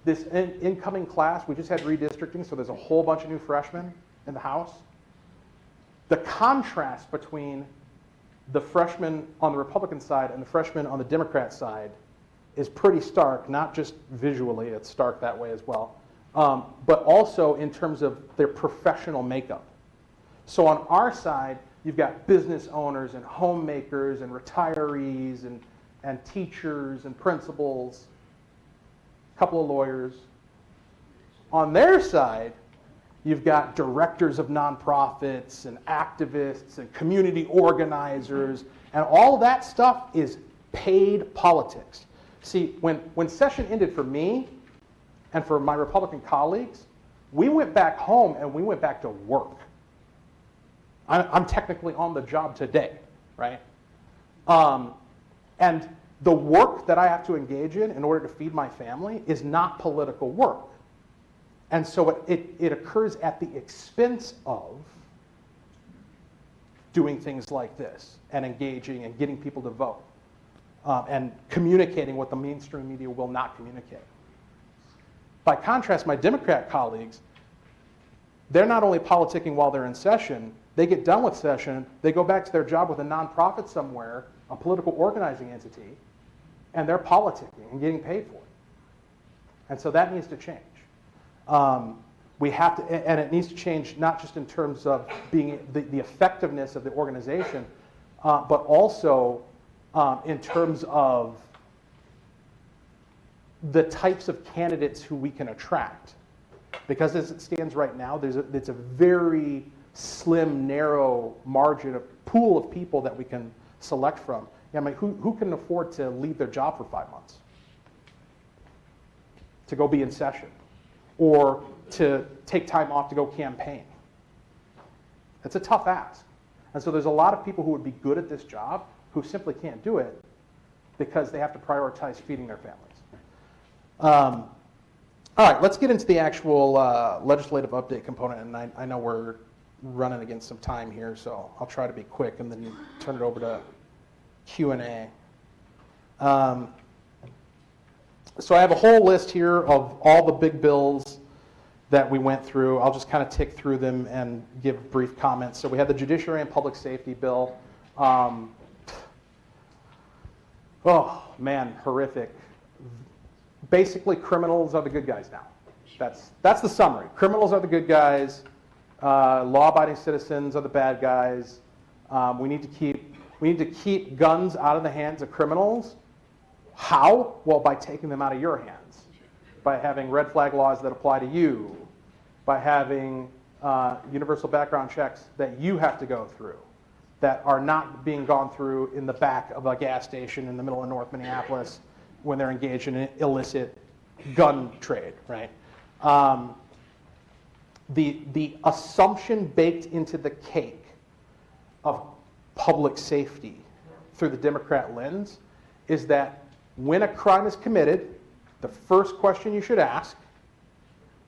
K: This incoming class, we just had redistricting, so there's a whole bunch of new freshmen in the House. The contrast between the freshmen on the Republican side and the freshmen on the Democrat side is pretty stark, not just visually, it's stark that way as well, but also in terms of their professional makeup. So on our side, you've got business owners and homemakers and retirees and teachers and principals, a couple of lawyers. On their side, you've got directors of nonprofits and activists and community organizers, and all that stuff is paid politics. See, when session ended for me and for my Republican colleagues, we went back home and we went back to work. I'm technically on the job today, right? And the work that I have to engage in order to feed my family is not political work. And so it occurs at the expense of doing things like this and engaging and getting people to vote and communicating what the mainstream media will not communicate. By contrast, my Democrat colleagues, they're not only politicking while they're in session, they get done with session, they go back to their job with a nonprofit somewhere, a political organizing entity, and they're politicking and getting paid for it. And so that needs to change. We have to, and it needs to change not just in terms of being the effectiveness of the organization, but also in terms of the types of candidates who we can attract. Because as it stands right now, it's a very slim, narrow margin of pool of people that we can select from. I mean, who can afford to leave their job for 5 months to go be in session or to take time off to go campaign? It's a tough ask. And so there's a lot of people who would be good at this job who simply can't do it because they have to prioritize feeding their families. All right, let's get into the actual legislative update component. And I know we're running against some time here, so I'll try to be quick and then turn it over to Q&A. So I have a whole list here of all the big bills that we went through. I'll just kind of tick through them and give brief comments. So we had the Judiciary and Public Safety Bill. Oh, man, horrific. Basically, criminals are the good guys now. That's the summary. Criminals are the good guys. Law-abiding citizens are the bad guys. We need to keep guns out of the hands of criminals. How? Well, by taking them out of your hands, by having red flag laws that apply to you, by having universal background checks that you have to go through, that are not being gone through in the back of a gas station in the middle of North Minneapolis when they're engaged in an illicit gun trade, right? The assumption baked into the cake of public safety through the Democrat lens is that when a crime is committed, the first question you should ask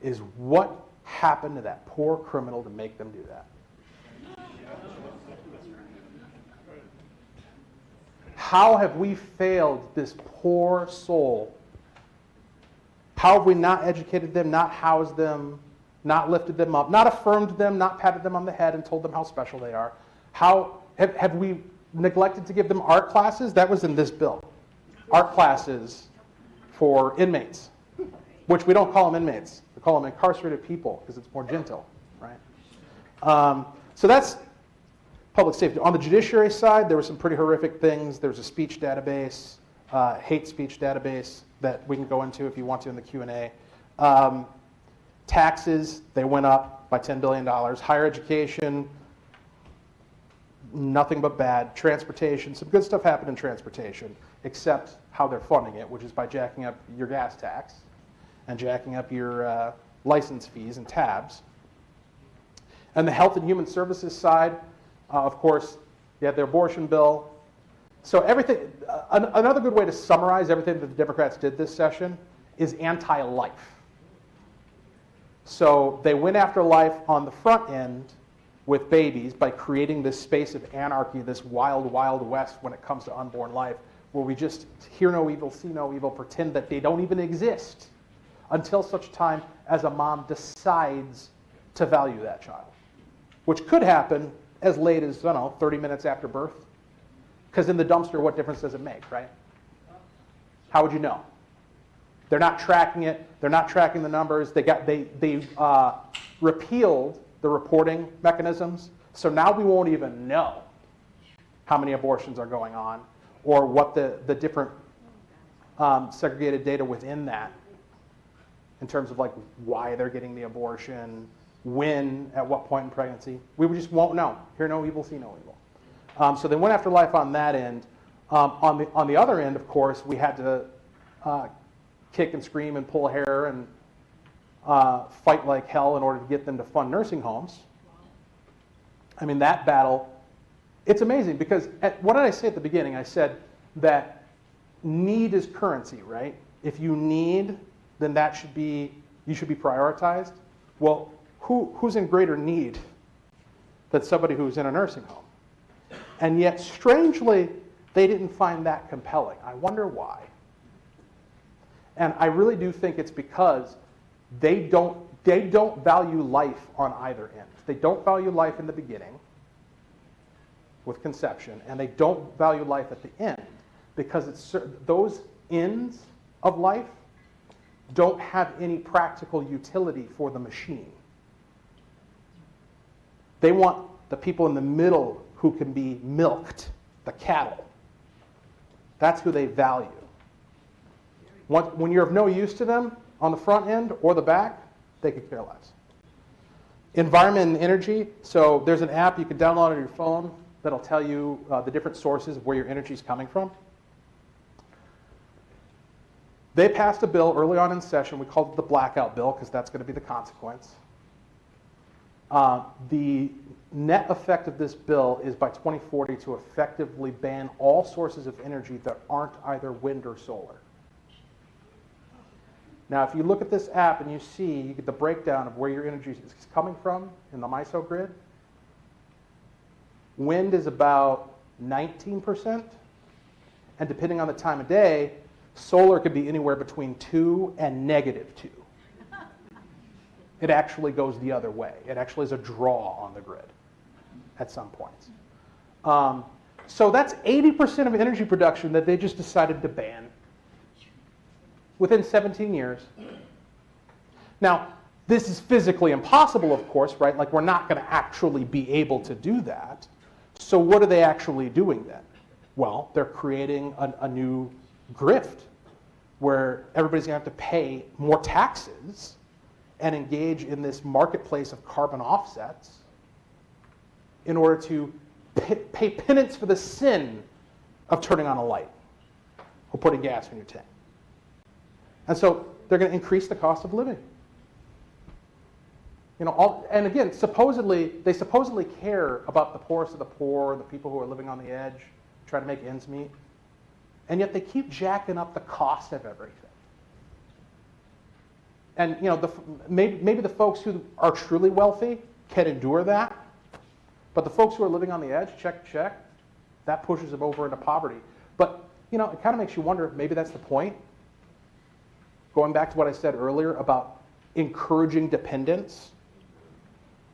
K: is what happened to that poor criminal to make them do that? How have we failed this poor soul? How have we not educated them, not housed them, not lifted them up, not affirmed them, not patted them on the head and told them how special they are? How have we neglected to give them art classes? That was in this bill. Art classes for inmates, which we don't call them inmates. We call them incarcerated people because it's more gentle, right? So that's public safety. On the judiciary side, there were some pretty horrific things. There was a speech database, hate speech database that we can go into if you want to in the Q&A. Taxes, they went up by $10 billion. Higher education, nothing but bad. Transportation, some good stuff happened in transportation, except how they're funding it, which is by jacking up your gas tax and jacking up your license fees and tabs. And the health and human services side, of course, you have the abortion bill. So everything, another good way to summarize everything that the Democrats did this session is anti-life. So they went after life on the front end with babies by creating this space of anarchy, this wild, wild west when it comes to unborn life, where we just hear no evil, see no evil, pretend that they don't even exist until such time as a mom decides to value that child, which could happen as late as, I don't know, 30 minutes after birth. Because in the dumpster, what difference does it make, right? How would you know? They're not tracking it. They're not tracking the numbers. They repealed the reporting mechanisms. So now we won't even know how many abortions are going on or what the different segregated data within that in terms of like why they're getting the abortion, when, at what point in pregnancy. We just won't know. Hear no evil, see no evil. So they went after life on that end. On the other end, of course, we had to kick and scream and pull hair and fight like hell in order to get them to fund nursing homes. I mean, that battle, it's amazing because what did I say at the beginning? I said that need is currency, right? If you need, then you should be prioritized. Well, who's in greater need than somebody who's in a nursing home? And yet, strangely, they didn't find that compelling. I wonder why. And I really do think it's because they don't value life on either end. They don't value life in the beginning with conception, and they don't value life at the end because those ends of life don't have any practical utility for the machine. They want the people in the middle who can be milked, the cattle. That's who they value. When you're of no use to them on the front end or the back, they could care less. Environment and energy. So there's an app you can download on your phone that'll tell you the different sources of where your energy is coming from. They passed a bill early on in session. We called it the blackout bill because that's going to be the consequence. The net effect of this bill is by 2040 to effectively ban all sources of energy that aren't either wind or solar. Now, if you look at this app and you get the breakdown of where your energy is coming from in the MISO grid, wind is about 19%, and depending on the time of day, solar could be anywhere between 2 and -2. It actually goes the other way. It actually is a draw on the grid at some points. So that's 80% of energy production that they just decided to ban within 17 years. Now, this is physically impossible, of course, right? Like, we're not going to actually be able to do that. So what are they actually doing then? Well, they're creating a new grift where everybody's going to have to pay more taxes and engage in this marketplace of carbon offsets in order to pay penance for the sin of turning on a light or putting gas in your tank. And so they're going to increase the cost of living. And again, they supposedly care about the poorest of the poor, the people who are living on the edge, trying to make ends meet, and yet they keep jacking up the cost of everything. And maybe the folks who are truly wealthy can endure that, but the folks who are living on the edge, check, that pushes them over into poverty. But it kind of makes you wonder if maybe that's the point. Going back to what I said earlier about encouraging dependence.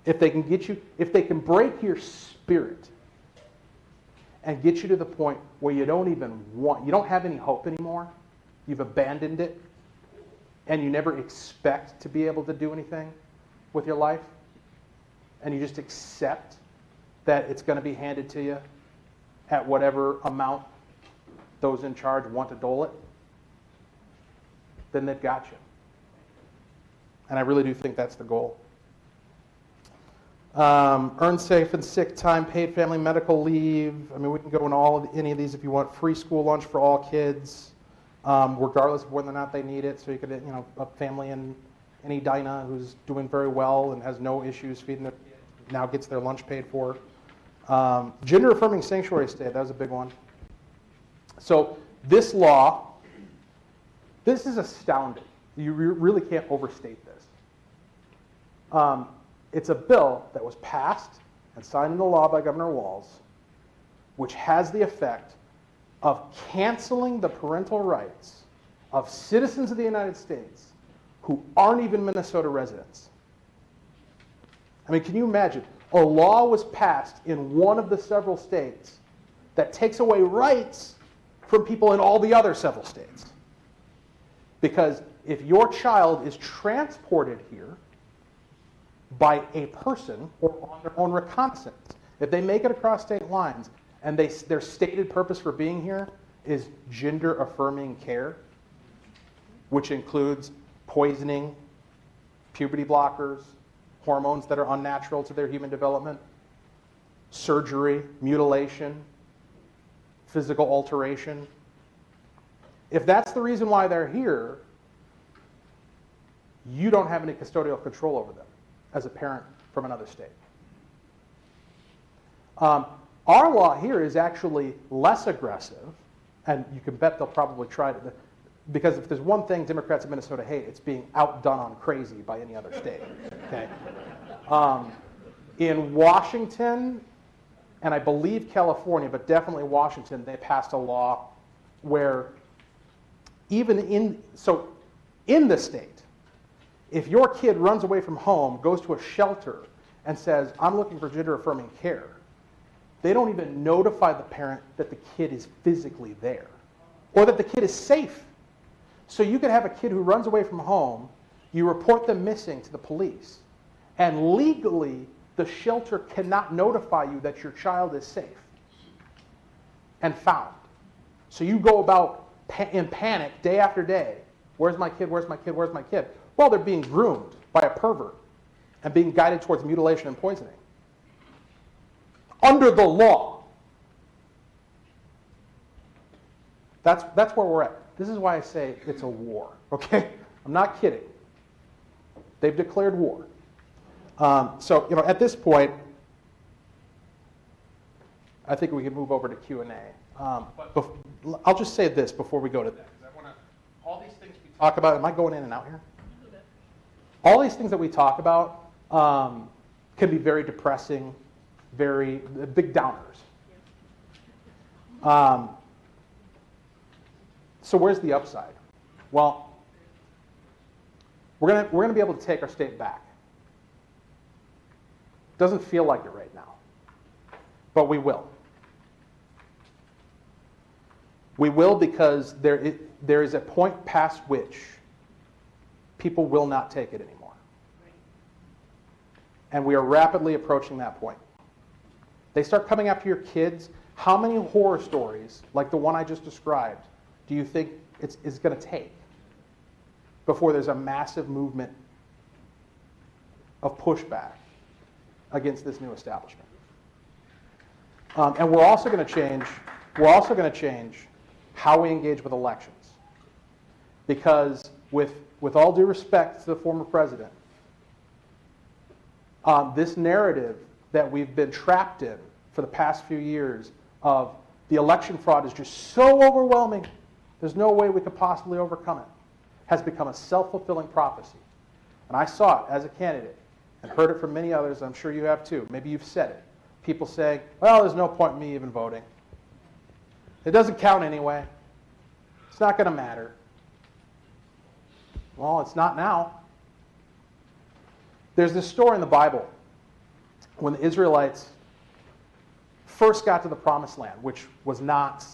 K: If they can break your spirit and get you to the point where you don't have any hope anymore, you've abandoned it, and you never expect to be able to do anything with your life, and you just accept that it's going to be handed to you at whatever amount those in charge want to dole it, then they've got you. And I really do think that's the goal. Earned safe and sick time, paid family medical leave. I mean, we can go into any of these if you want. Free school lunch for all kids, regardless of whether or not they need it. So you could, a family in Edina who's doing very well and has no issues feeding their kids now gets their lunch paid for. Gender affirming sanctuary state, that was a big one. So this law, this is astounding. You really can't overstate this. It's a bill that was passed and signed into law by Governor Walz, which has the effect of canceling the parental rights of citizens of the United States who aren't even Minnesota residents. I mean, can you imagine? A law was passed in one of the several states that takes away rights from people in all the other several states. Because if your child is transported here by a person or on their own reconnaissance, if they make it across state lines and their stated purpose for being here is gender-affirming care, which includes poisoning, puberty blockers, hormones that are unnatural to their human development, surgery, mutilation, physical alteration. If that's the reason why they're here, you don't have any custodial control over them as a parent from another state. Our law here is actually less aggressive, and you can bet they'll probably try to, because if there's one thing Democrats in Minnesota hate, it's being outdone on crazy by any other state. Okay. In Washington, and I believe California, but definitely Washington, they passed a law where even in the state, if your kid runs away from home, goes to a shelter, and says, I'm looking for gender-affirming care, they don't even notify the parent that the kid is physically there or that the kid is safe. So you could have a kid who runs away from home, you report them missing to the police, and legally the shelter cannot notify you that your child is safe and found. So you go about in panic day after day. Where's my kid? Where's my kid? Where's my kid? Well, they're being groomed by a pervert and being guided towards mutilation and poisoning. Under the law. That's where we're at. This is why I say it's a war, okay? I'm not kidding. They've declared war. So, at this point, I think we can move over to Q&A. I'll just say this before we go to that. All these things we talk about, am I going in and out here? A little bit. All these things that we talk about can be very depressing, very big downers. So where's the upside? Well, we're gonna be able to take our state back. Doesn't feel like it right now, but we will. We will, because there is a point past which people will not take it anymore. And we are rapidly approaching that point. They start coming after your kids. How many horror stories, like the one I just described, do you think it's going to take before there's a massive movement of pushback against this new establishment? And we're also going to change how we engage with elections. Because with all due respect to the former president, This narrative that we've been trapped in for the past few years of the election fraud is just so overwhelming, there's no way we could possibly overcome it, has become a self-fulfilling prophecy. And I saw it as a candidate and heard it from many others. I'm sure you have too. Maybe you've said it. People saying, well, there's no point in me even voting. It doesn't count anyway. It's not going to matter. Well, it's not now. There's this story in the Bible when the Israelites first got to the Promised Land, which was not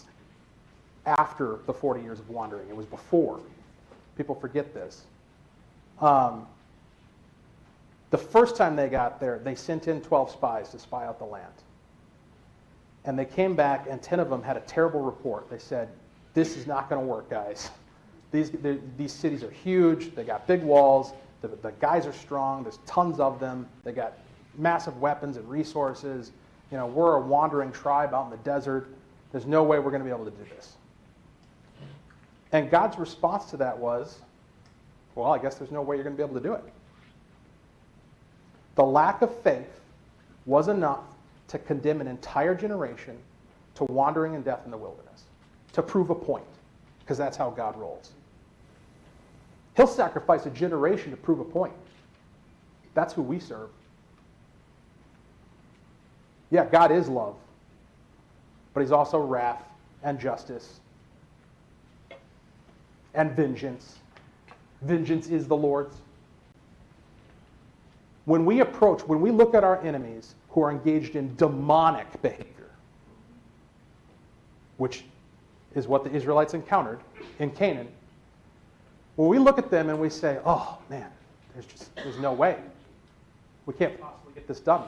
K: after the 40 years of wandering. It was before. People forget this. The first time they got there, they sent in 12 spies to spy out the land. And they came back, and 10 of them had a terrible report. They said, this is not going to work, guys. These cities are huge. They got big walls. The guys are strong. There's tons of them. They got massive weapons and resources. You know, we're a wandering tribe out in the desert. There's no way we're going to be able to do this. And God's response to that was, well, I guess there's no way you're going to be able to do it. The lack of faith was enough to condemn an entire generation to wandering and death in the wilderness, to prove a point, because that's how God rolls. He'll sacrifice a generation to prove a point. That's who we serve. Yeah, God is love, but he's also wrath and justice and vengeance. Vengeance is the Lord's. When we look at our enemies who are engaged in demonic behavior, which is what the Israelites encountered in Canaan, when we look at them and we say, oh man, there's no way. We can't possibly get this done.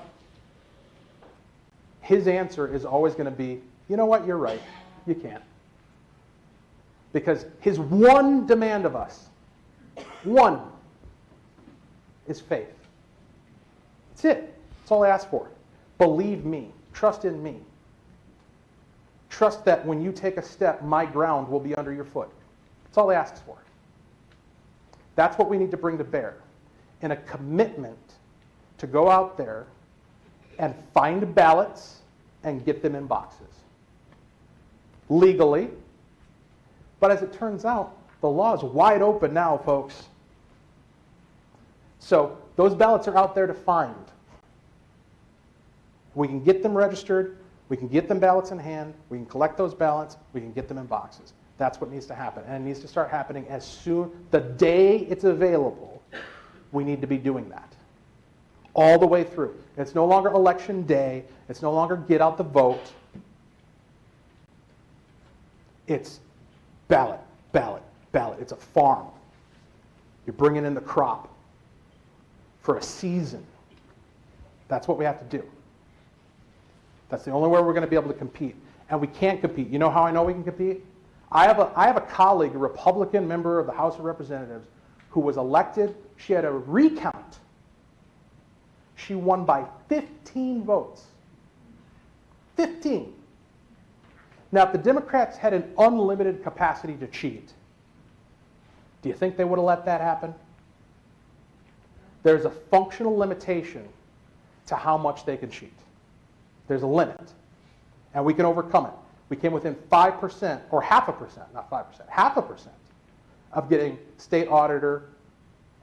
K: His answer is always going to be, you know what, you're right, you can't. Because his one demand of us, one, is faith. That's it. That's all I ask for. Believe me. Trust in me. Trust that when you take a step, my ground will be under your foot. That's all he asks for. That's what we need to bring to bear. And a commitment to go out there and find ballots and get them in boxes. Legally. But as it turns out, the law is wide open now, folks. So those ballots are out there to find. We can get them registered. We can get them ballots in hand. We can collect those ballots. We can get them in boxes. That's what needs to happen. And it needs to start happening as soon, the day it's available, we need to be doing that. All the way through. It's no longer election day. It's no longer get out the vote. It's ballot, ballot, ballot. It's a farm. You're bringing in the crop for a season. That's what we have to do. That's the only way we're going to be able to compete. And we can't compete. You know how I know we can compete? I have a colleague, a Republican member of the House of Representatives, who was elected. She had a recount. She won by 15 votes. 15. Now, if the Democrats had an unlimited capacity to cheat, do you think they would have let that happen? There's a functional limitation to how much they can cheat. There's a limit, and we can overcome it. We came within 5%, or 0.5%, not 5%, 0.5% of getting state auditor,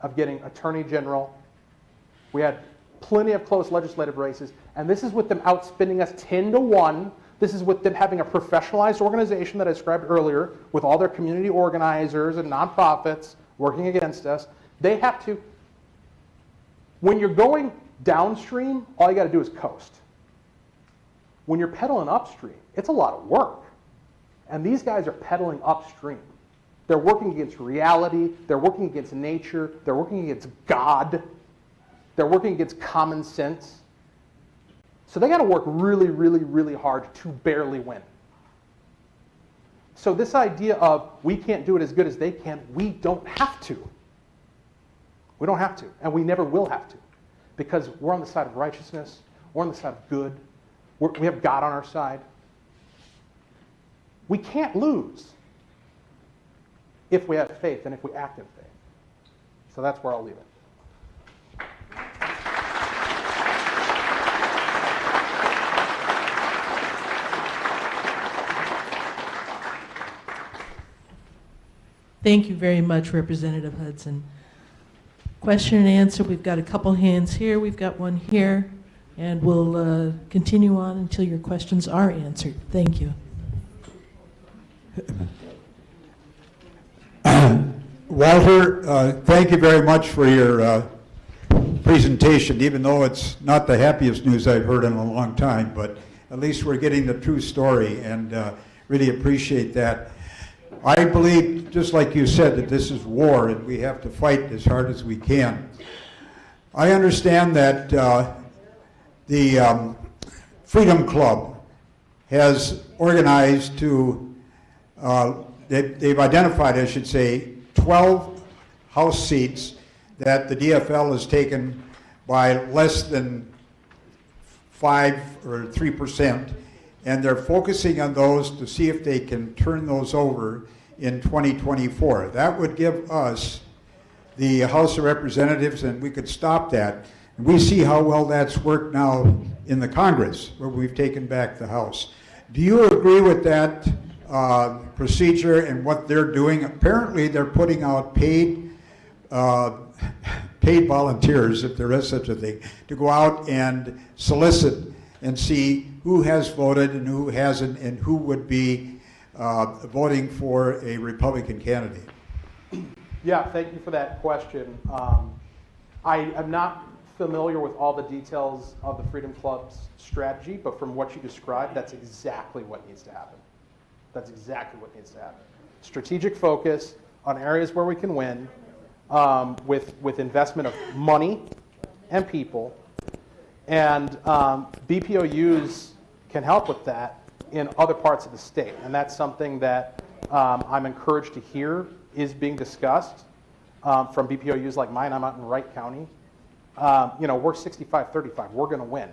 K: of getting attorney general. We had plenty of close legislative races, and this is with them outspending us 10-1. This is with them having a professionalized organization that I described earlier, with all their community organizers and nonprofits working against us. They have to, when you're going downstream, all you got to do is coast. When you're pedaling upstream, it's a lot of work. And these guys are pedaling upstream. They're working against reality. They're working against nature. They're working against God. They're working against common sense. So they got to work really, really, really hard to barely win. So this idea of we can't do it as good as they can, we don't have to. We don't have to, and we never will have to, because we're on the side of righteousness. We're on the side of good. We have God on our side. We can't lose if we have faith and if we act in faith. So that's where I'll leave it.
C: Thank you very much, Representative Hudson. Question and answer, we've got a couple hands here, we've got one here, and we'll continue on until your questions are answered. Thank you.
L: Walter, thank you very much for your presentation, even though it's not the happiest news I've heard in a long time, but at least we're getting the true story, and really appreciate that. I believe, just like you said, that this is war and we have to fight as hard as we can. I understand that the Freedom Club has organized to, they've identified, I should say, 12 House seats that the DFL has taken by less than 5 or 3%, and they're focusing on those to see if they can turn those over in 2024. That would give us the House of Representatives, and we could stop that. And we see how well that's worked now in the Congress, where we've taken back the House. Do you agree with that procedure and what they're doing? Apparently, they're putting out paid volunteers, if there is such a thing, to go out and solicit and see who has voted and who hasn't, and who would be voting for a Republican candidate.
K: Yeah, thank you for that question. I am not familiar with all the details of the Freedom Club's strategy, but from what you described, that's exactly what needs to happen. That's exactly what needs to happen. Strategic focus on areas where we can win, with investment of money and people, and BPOUs can help with that in other parts of the state, and that's something that I'm encouraged to hear is being discussed from BPOUs like mine. I'm out in Wright County. You know, we're 65-35. We're going to win.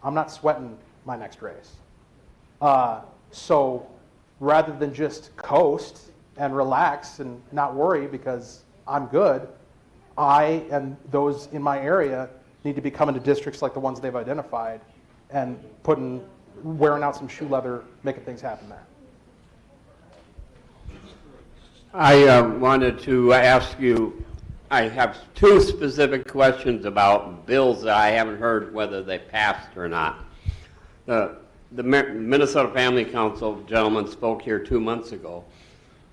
K: I'm not sweating my next race. So rather than just coast and relax and not worry because I'm good, I and those in my area need to be coming to districts like the ones they've identified and wearing out some shoe leather, making things happen there.
M: I wanted to ask you, I have two specific questions about bills that I haven't heard whether they passed or not. The Minnesota Family Council gentleman spoke here 2 months ago,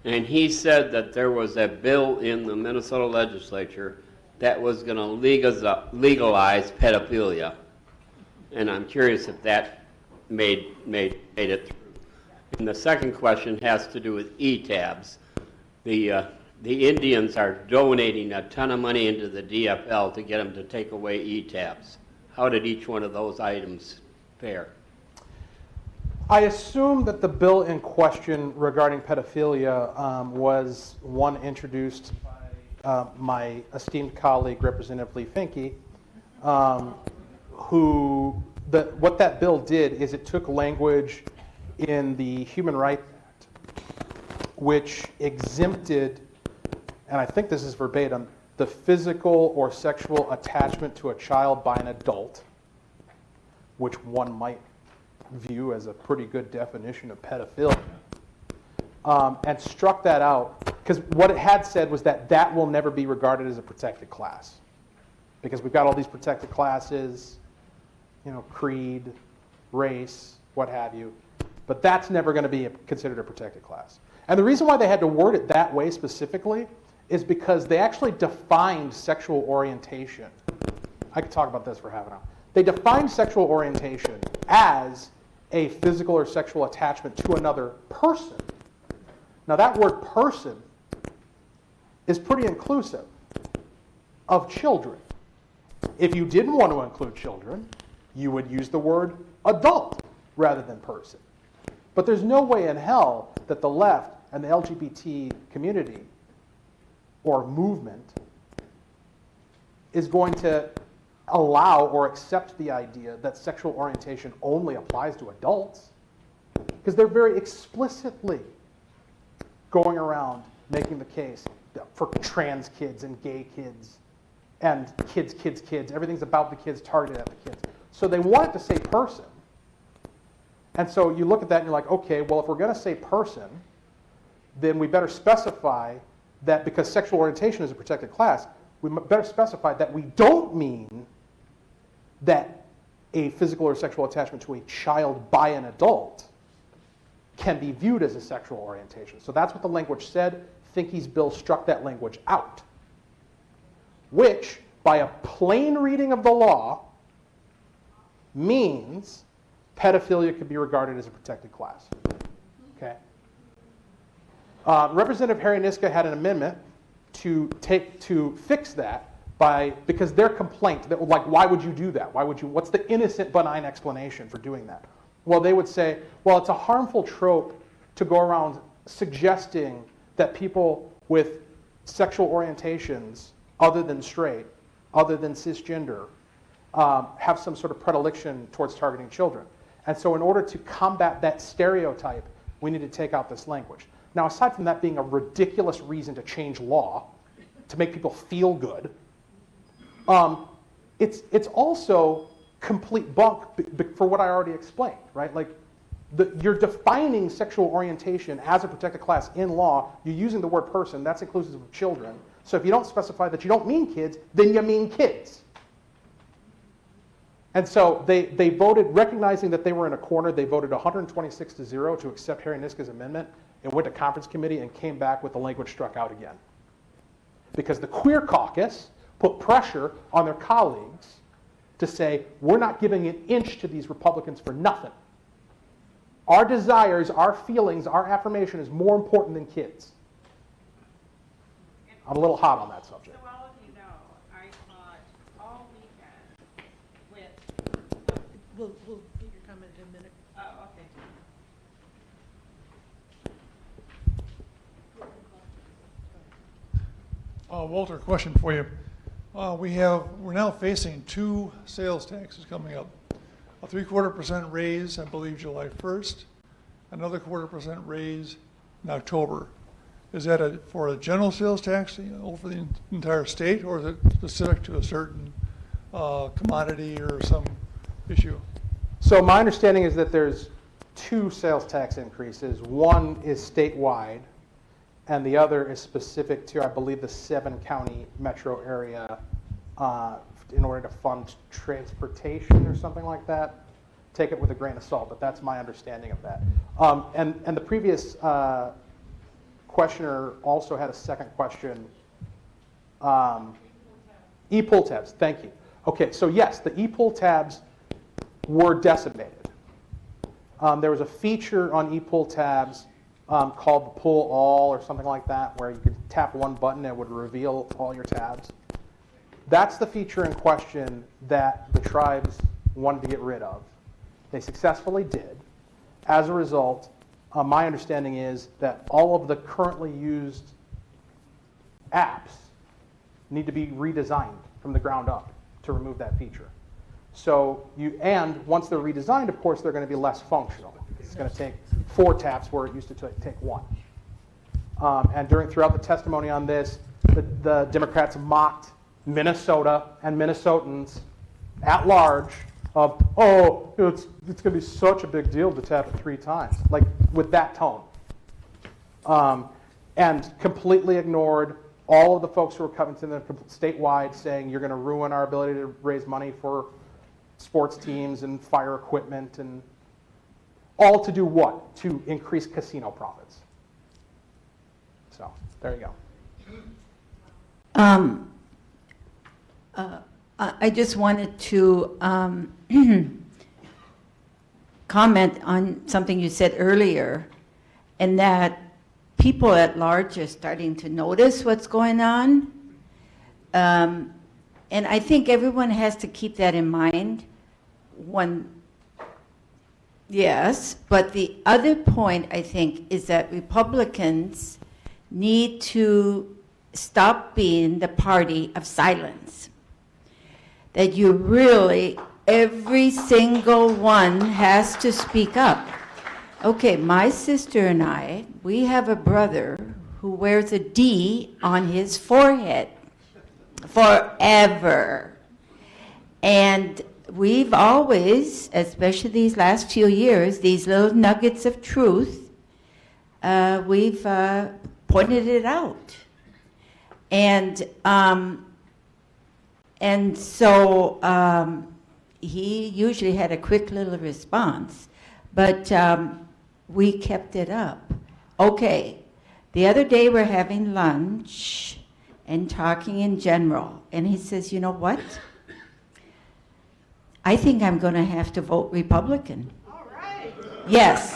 M: and he said that there was a bill in the Minnesota legislature that was going to legalize pedophilia. And I'm curious if that made it through. And the second question has to do with e-tabs. The Indians are donating a ton of money into the DFL to get them to take away e-tabs. How did each one of those items fare?
K: I assume that the bill in question regarding pedophilia was one introduced by my esteemed colleague, Representative Lee Finke, what that bill did is it took language in the Human Rights Act which exempted, and I think this is verbatim, the physical or sexual attachment to a child by an adult, which one might view as a pretty good definition of pedophilia, and struck that out, because what it had said was that will never be regarded as a protected class, because we've got all these protected classes, you know, creed, race, what have you, but that's never going to be considered a protected class. And the reason why they had to word it that way specifically is because they actually defined sexual orientation. I could talk about this for half an hour. They defined sexual orientation as a physical or sexual attachment to another person. Now that word person is pretty inclusive of children. If you didn't want to include children, you would use the word adult rather than person. But there's no way in hell that the left and the LGBT community or movement is going to allow or accept the idea that sexual orientation only applies to adults, because they're very explicitly going around making the case for trans kids and gay kids and kids, everything's about the kids, targeted at the kids. So they want it to say person. And so you look at that and you're like, okay, well, if we're going to say person, then we better specify that because sexual orientation is a protected class, we better specify that we don't mean that a physical or sexual attachment to a child by an adult can be viewed as a sexual orientation. So that's what the language said. Finke's bill struck that language out, which, by a plain reading of the law, means pedophilia could be regarded as a protected class. Okay. Representative Harry Niska had an amendment to fix that because their complaint, that, like, why would you do that? What's the innocent, benign explanation for doing that? Well, they would say, well, it's a harmful trope to go around suggesting that people with sexual orientations other than straight, other than cisgender, have some sort of predilection towards targeting children. And so in order to combat that stereotype, we need to take out this language. Now, aside from that being a ridiculous reason to change law, to make people feel good, it's also complete bunk for what I already explained, right? Like, you're defining sexual orientation as a protected class in law. You're using the word person. That's inclusive of children. So if you don't specify that you don't mean kids, then you mean kids. And so they voted, recognizing that they were in a corner, they voted 126-0 to accept Harry Niska's amendment. It went to conference committee and came back with the language struck out again. Because the Queer Caucus put pressure on their colleagues to say, we're not giving an inch to these Republicans for nothing. Our desires, our feelings, our affirmation is more important than kids. I'm a little hot on that subject.
N: So all of you know, I taught all weekend with...
C: We'll take your comment in a minute.
N: Oh, okay.
O: Walter, question for you. We're now facing 2 sales taxes coming up. A 3/4% raise, I believe, July 1st. Another 1/4% raise in October. Is that for a general sales tax over the entire state, or is it specific to a certain commodity or some issue?
K: So my understanding is that there's 2 sales tax increases. One is statewide, and the other is specific to, I believe, the 7-county metro area in order to fund transportation or something like that. Take it with a grain of salt, but that's my understanding of that. And the previous questioner also had a second question. E-pull tabs, thank you. Okay, so yes, the e-pull tabs were decimated. There was a feature on e-pull tabs called the pull all or something like that, where you could tap one button and it would reveal all your tabs. That's the feature in question that the tribes wanted to get rid of. They successfully did. As a result, my understanding is that all of the currently used apps need to be redesigned from the ground up to remove that feature. So and once they're redesigned, of course, they're going to be less functional. It's going to take 4 taps where it used to take 1. And throughout the testimony on this, the Democrats mocked Minnesota and Minnesotans at large of, oh, it's going to be such a big deal to tap it 3 times, like with that tone. And completely ignored all of the folks who were coming to them statewide saying you're going to ruin our ability to raise money for sports teams and fire equipment, and all to do what? To increase casino profits. So there you go.
P: I just wanted to comment on something you said earlier, and that people at large are starting to notice what's going on. And I think everyone has to keep that in mind. Yes, but the other point, I think, is that Republicans need to stop being the party of silence. That you really, every single one has to speak up. Okay, my sister and I, we have a brother who wears a D on his forehead forever. And we've always, especially these last few years, these little nuggets of truth we've pointed it out. And so he usually had a quick little response, but we kept it up. Okay, the other day we're having lunch and talking in general, and he says, you know what? I think I'm going to have to vote Republican. All right. Yes.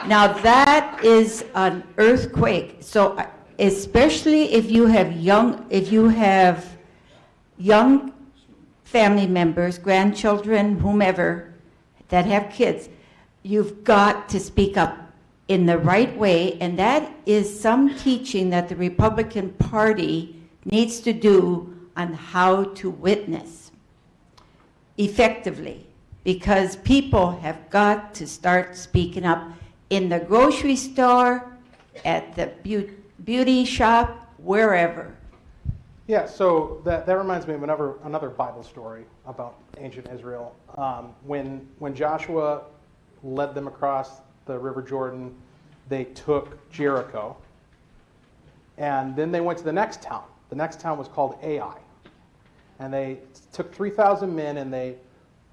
P: Now that is an earthquake. So especially if you have young family members, grandchildren, whomever, that have kids, you've got to speak up in the right way, and that is some teaching that the Republican Party needs to do on how to witness effectively, because people have got to start speaking up in the grocery store, at the beauty shop, wherever.
K: Yeah, so that reminds me of another Bible story about ancient Israel. When Joshua led them across the River Jordan, they took Jericho, and then they went to the next town. The next town was called Ai. And they took 3,000 men and they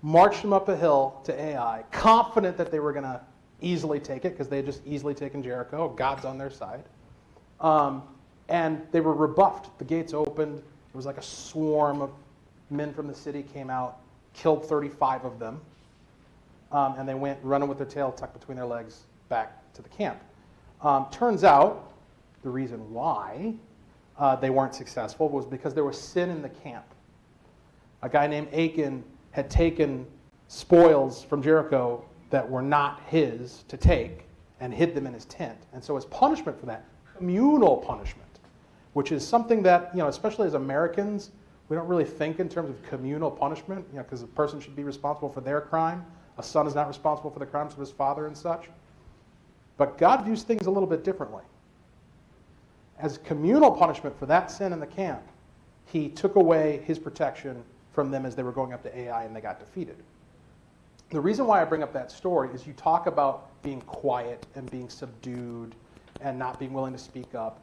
K: marched them up a hill to Ai, confident that they were going to easily take it because they had just easily taken Jericho. God's on their side. And they were rebuffed. The gates opened. It was like a swarm of men from the city came out, killed 35 of them, and they went running with their tail tucked between their legs back to the camp. Turns out the reason why they weren't successful was because there was sin in the camp. A guy named Achan had taken spoils from Jericho that were not his to take and hid them in his tent. And so as punishment for that, communal punishment, which is something that, especially as Americans, we don't really think in terms of communal punishment, because a person should be responsible for their crime. A son is not responsible for the crimes of his father and such. But God views things a little bit differently. As communal punishment for that sin in the camp, he took away his protection from them as they were going up to Ai and they got defeated. The reason why I bring up that story is you talk about being quiet and being subdued and not being willing to speak up.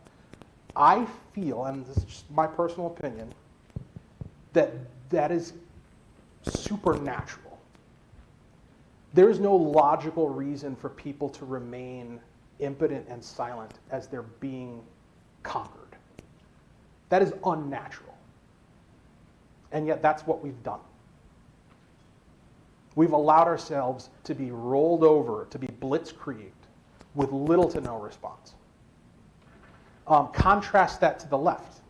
K: I feel, and this is just my personal opinion, that is supernatural. There is no logical reason for people to remain impotent and silent as they're being conquered. That is unnatural. And yet that's what we've done. We've allowed ourselves to be rolled over, to be blitzkrieged with little to no response. Contrast that to the left.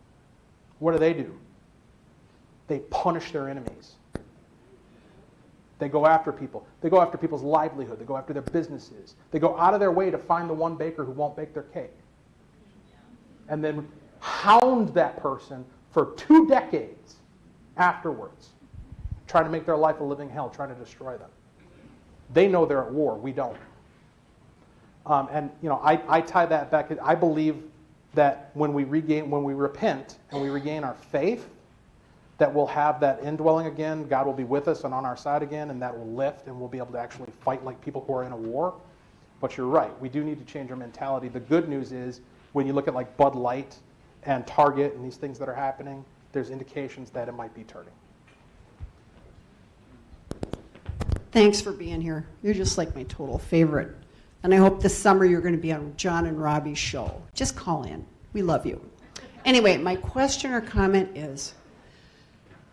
K: What do? They punish their enemies. They go after people. They go after people's livelihood. They go after their businesses. They go out of their way to find the one baker who won't bake their cake. And then hound that person for 2 decades afterwards, trying to make their life a living hell, trying to destroy them. They know they're at war. We don't. I tie that back. I believe that when we repent and we regain our faith, that we'll have that indwelling again. God will be with us and on our side again, and that will lift, and we'll be able to actually fight like people who are in a war. But you're right. We do need to change our mentality. The good news is when you look at like Bud Light and Target and these things that are happening, there's indications that it might be turning.
Q: Thanks for being here. You're just like my total favorite. And I hope this summer you're going to be on John and Robbie's show. Just call in. We love you. Anyway, my question or comment is,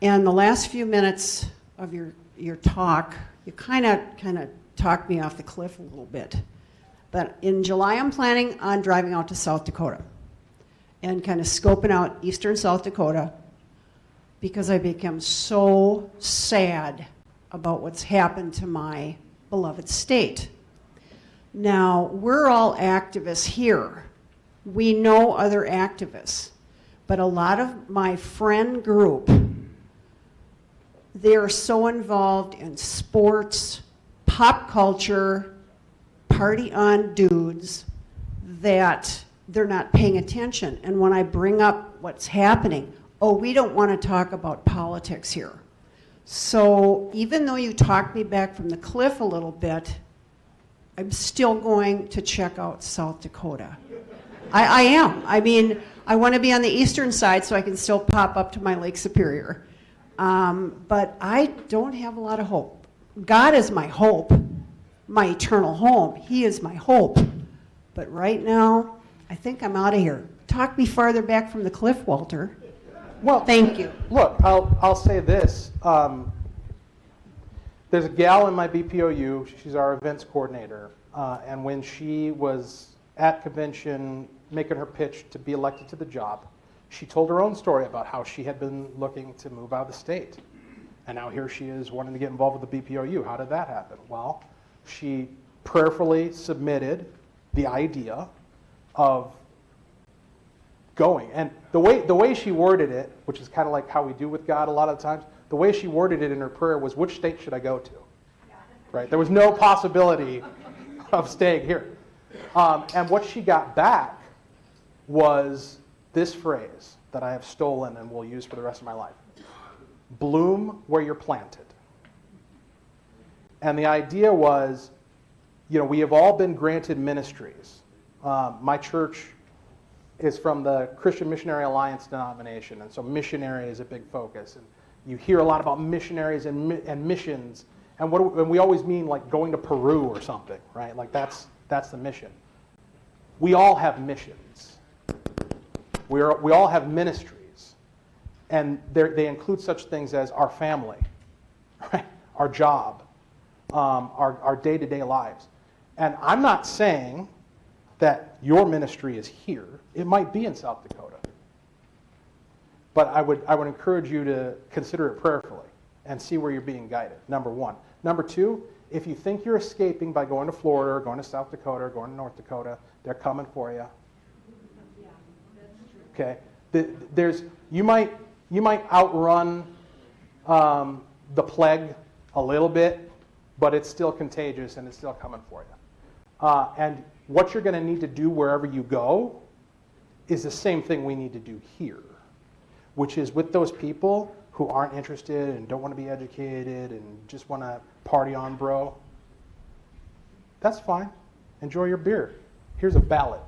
Q: in the last few minutes of your talk, you kind of talked me off the cliff a little bit. But in July, I'm planning on driving out to South Dakota and kind of scoping out eastern South Dakota because I become so sad about what's happened to my beloved state. Now, we're all activists here. We know other activists. But a lot of my friend group, they're so involved in sports, pop culture, party on dudes, that they're not paying attention. And when I bring up what's happening, we don't want to talk about politics here. So even though you talked me back from the cliff a little bit, I'm still going to check out South Dakota. I am. I mean, I want to be on the eastern side so I can still pop up to my Lake Superior. But I don't have a lot of hope. God is my hope, my eternal home. He is my hope. But right now, I think I'm out of here. Talk me farther back from the cliff, Walter.
K: Well,
Q: thank you.
K: Look, I'll say this. There's a gal in my BPOU. She's our events coordinator. And when she was at convention making her pitch to be elected to the job, she told her own story about how she had been looking to move out of the state. And now here she is wanting to get involved with the BPOU. How did that happen? Well, she prayerfully submitted the idea of going. And the way she worded it, which is kind of like how we do with God a lot of times, the way she worded it in her prayer was, which state should I go to? Right? There was no possibility of staying here. And what she got back was this phrase that I have stolen and will use for the rest of my life. Bloom where you're planted. And the idea was, you know, we have all been granted ministries. My church is from the Christian Missionary Alliance denomination, and so missionary is a big focus. And you hear a lot about missionaries and missions, and we always mean like going to Peru or something, right? Like that's the mission. We all have missions. We all have ministries, and they include such things as our family, right? Our job, our day-to-day lives. And I'm not saying that your ministry is here. It might be in South Dakota. But I would encourage you to consider it prayerfully and see where you're being guided, number one. Number two, if you think you're escaping by going to Florida or going to South Dakota or going to North Dakota, they're coming for you. Okay? You might outrun the plague a little bit, but it's still contagious and it's still coming for you. And what you're going to need to do wherever you go is the same thing we need to do here, which is with those people who aren't interested and don't want to be educated and just want to party on, bro. That's fine. Enjoy your beer. Here's a ballot.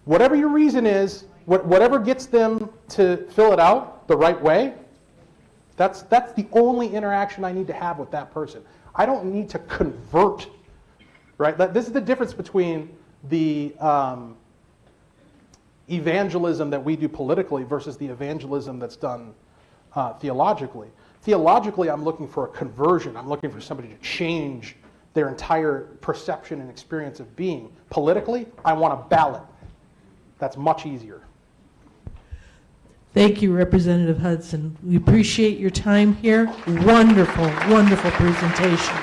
K: Whatever your reason is, whatever gets them to fill it out the right way, that's the only interaction I need to have with that person. I don't need to convert, right? This is the difference between the evangelism that we do politically versus the evangelism that's done theologically. Theologically, I'm looking for a conversion. I'm looking for somebody to change their entire perception and experience of being. Politically, I want a ballot. That's much easier.
C: Thank you, Representative Hudson. We appreciate your time here. Wonderful, wonderful presentation.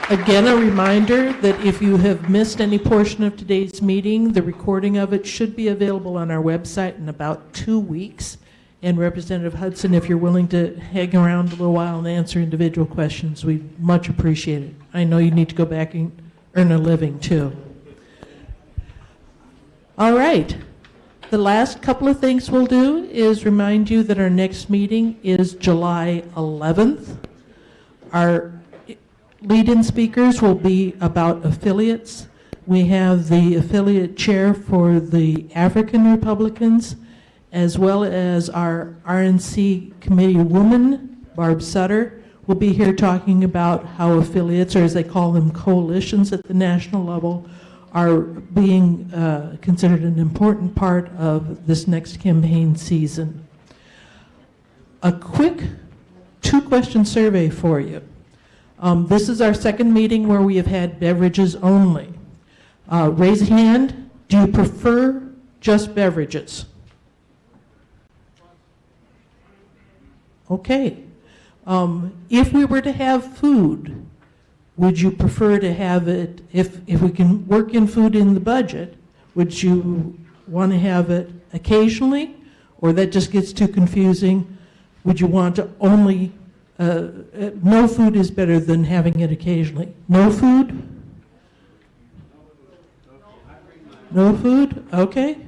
C: Again, a reminder that if you have missed any portion of today's meeting, the recording of it should be available on our website in about 2 weeks. And Representative Hudson, if you're willing to hang around a little while and answer individual questions, we'd much appreciate it. I know you need to go back and earn a living too. All right. The last couple of things we'll do is remind you that our next meeting is July 11th. Our lead-in speakers will be about affiliates. We have the affiliate chair for the African Republicans, as well as our RNC committee woman, Barb Sutter, will be here talking about how affiliates, or as they call them, coalitions at the national level, are being considered an important part of this next campaign season. A quick 2-question survey for you. This is our second meeting where we have had beverages only. Raise a hand. Do you prefer just beverages? Okay. If we were to have food, would you prefer to have it, if we can work in food in the budget, would you want to have it occasionally, or that just gets too confusing? Would you want to only, no food is better than having it occasionally. No food? No food? Okay.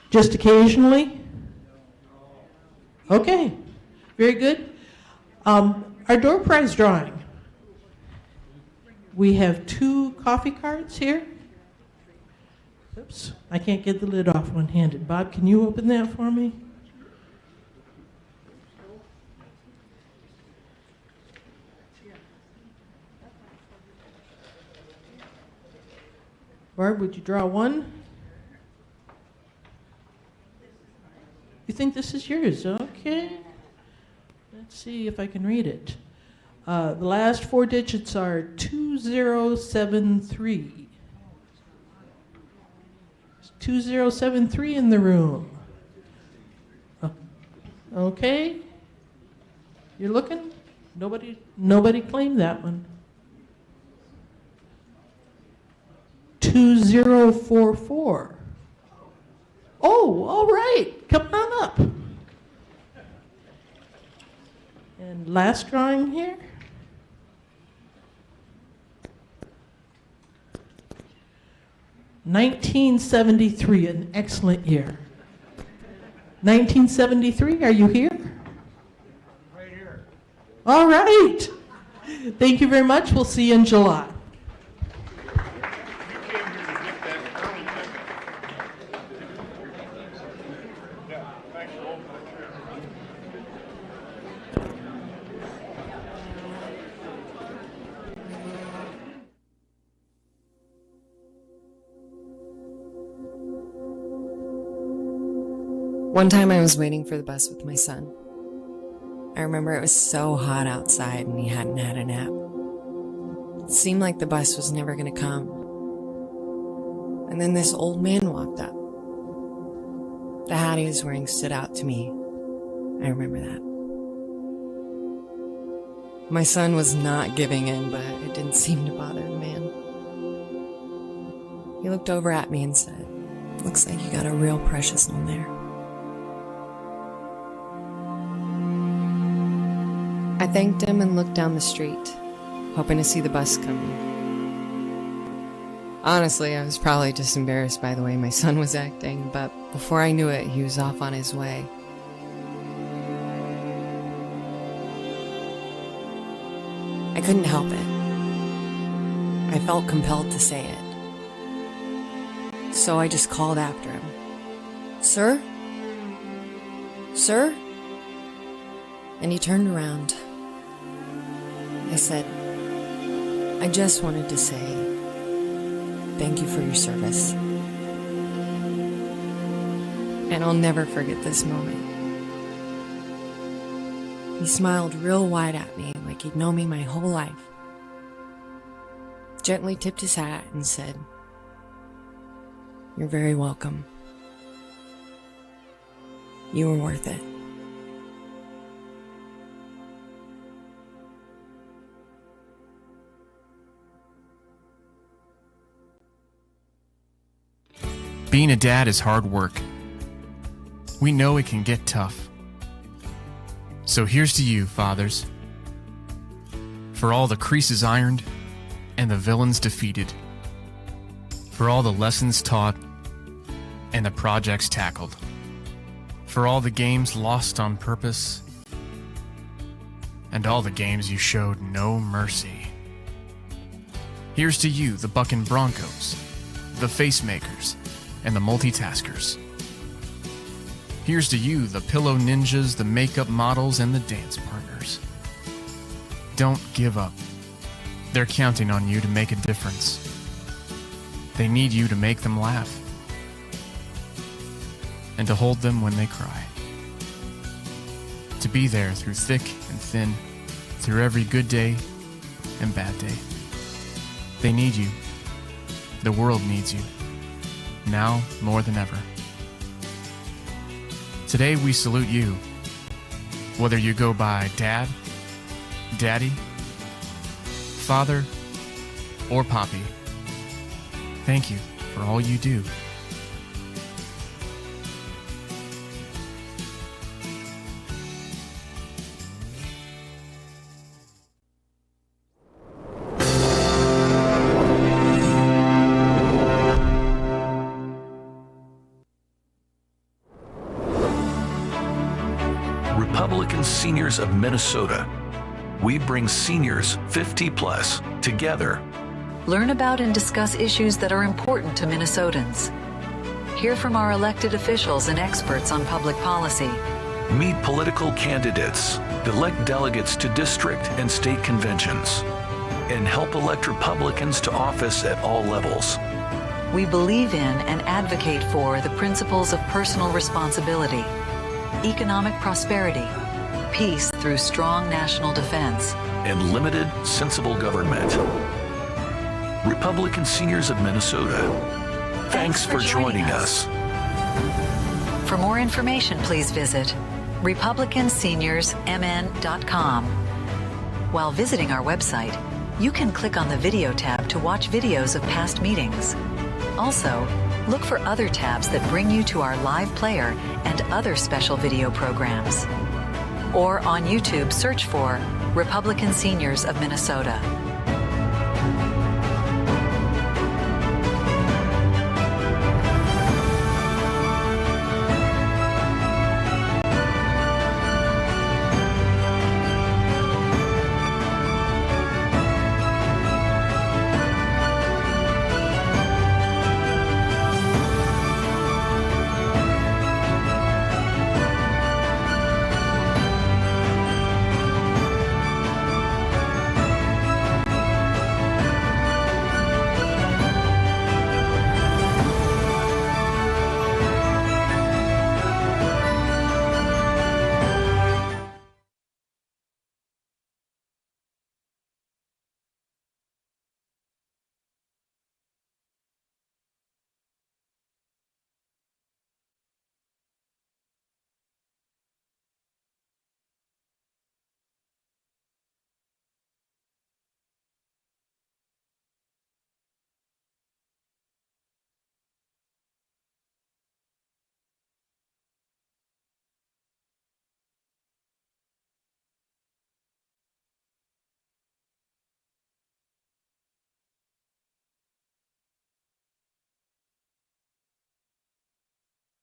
C: Just occasionally? Okay. Very good. Our door prize drawing. We have 2 coffee cards here. Oops, I can't get the lid off one-handed. Bob, can you open that for me? Barb, would you draw one? You think this is yours? Okay. Let's see if I can read it. The last 4 digits are 2073. 2073 in the room. Okay. You're looking? Nobody claimed that one. 2044. Oh, all right. Come on up. And last drawing here. $1973, an excellent year. 1973, are you here?
I: Right here.
C: All right. Thank you very much. We'll see you in July.
R: One time I was waiting for the bus with my son. I remember it was so hot outside and he hadn't had a nap. It seemed like the bus was never going to come. And then this old man walked up. The hat he was wearing stood out to me. I remember that. My son was not giving in, but it didn't seem to bother the man. He looked over at me and said, "Looks like you got a real precious one there." I thanked him and looked down the street, hoping to see the bus coming. Honestly, I was probably just embarrassed by the way my son was acting, but before I knew it, he was off on his way. I couldn't help it. I felt compelled to say it. So I just called after him. "Sir? Sir?" And he turned around. I said, "I just wanted to say thank you for your service." And I'll never forget this moment. He smiled real wide at me like he'd known me my whole life, gently tipped his hat and said, "You're very welcome. You were worth it."
S: Being a dad is hard work. We know it can get tough. So here's to you, fathers, for all the creases ironed and the villains defeated, for all the lessons taught and the projects tackled, for all the games lost on purpose and all the games you showed no mercy. Here's to you, the Buckin' Broncos, the Facemakers, and the multitaskers. Here's to you, the pillow ninjas, the makeup models, and the dance partners. Don't give up. They're counting on you to make a difference. They need you to make them laugh and to hold them when they cry. To be there through thick and thin, through every good day and bad day. They need you. The world needs you. Now more than ever. Today we salute you, whether you go by Dad, Daddy, Father, or Poppy. Thank you for all you do.
A: Republican Seniors of Minnesota, we bring seniors 50 plus together.
B: Learn about and discuss issues that are important to Minnesotans. Hear from our elected officials and experts on public policy.
A: Meet political candidates, elect delegates to district and state conventions, and help elect Republicans to office at all levels.
B: We believe in and advocate for the principles of personal responsibility, economic prosperity, peace through strong national defense,
A: and limited, sensible government. Republican Seniors of Minnesota, thanks for joining us.
B: For more information, please visit republicanseniorsmn.com. While visiting our website, you can click on the Video tab to watch videos of past meetings. Also, look for other tabs that bring you to our live player and other special video programs. Or on YouTube, search for Republican Seniors of Minnesota.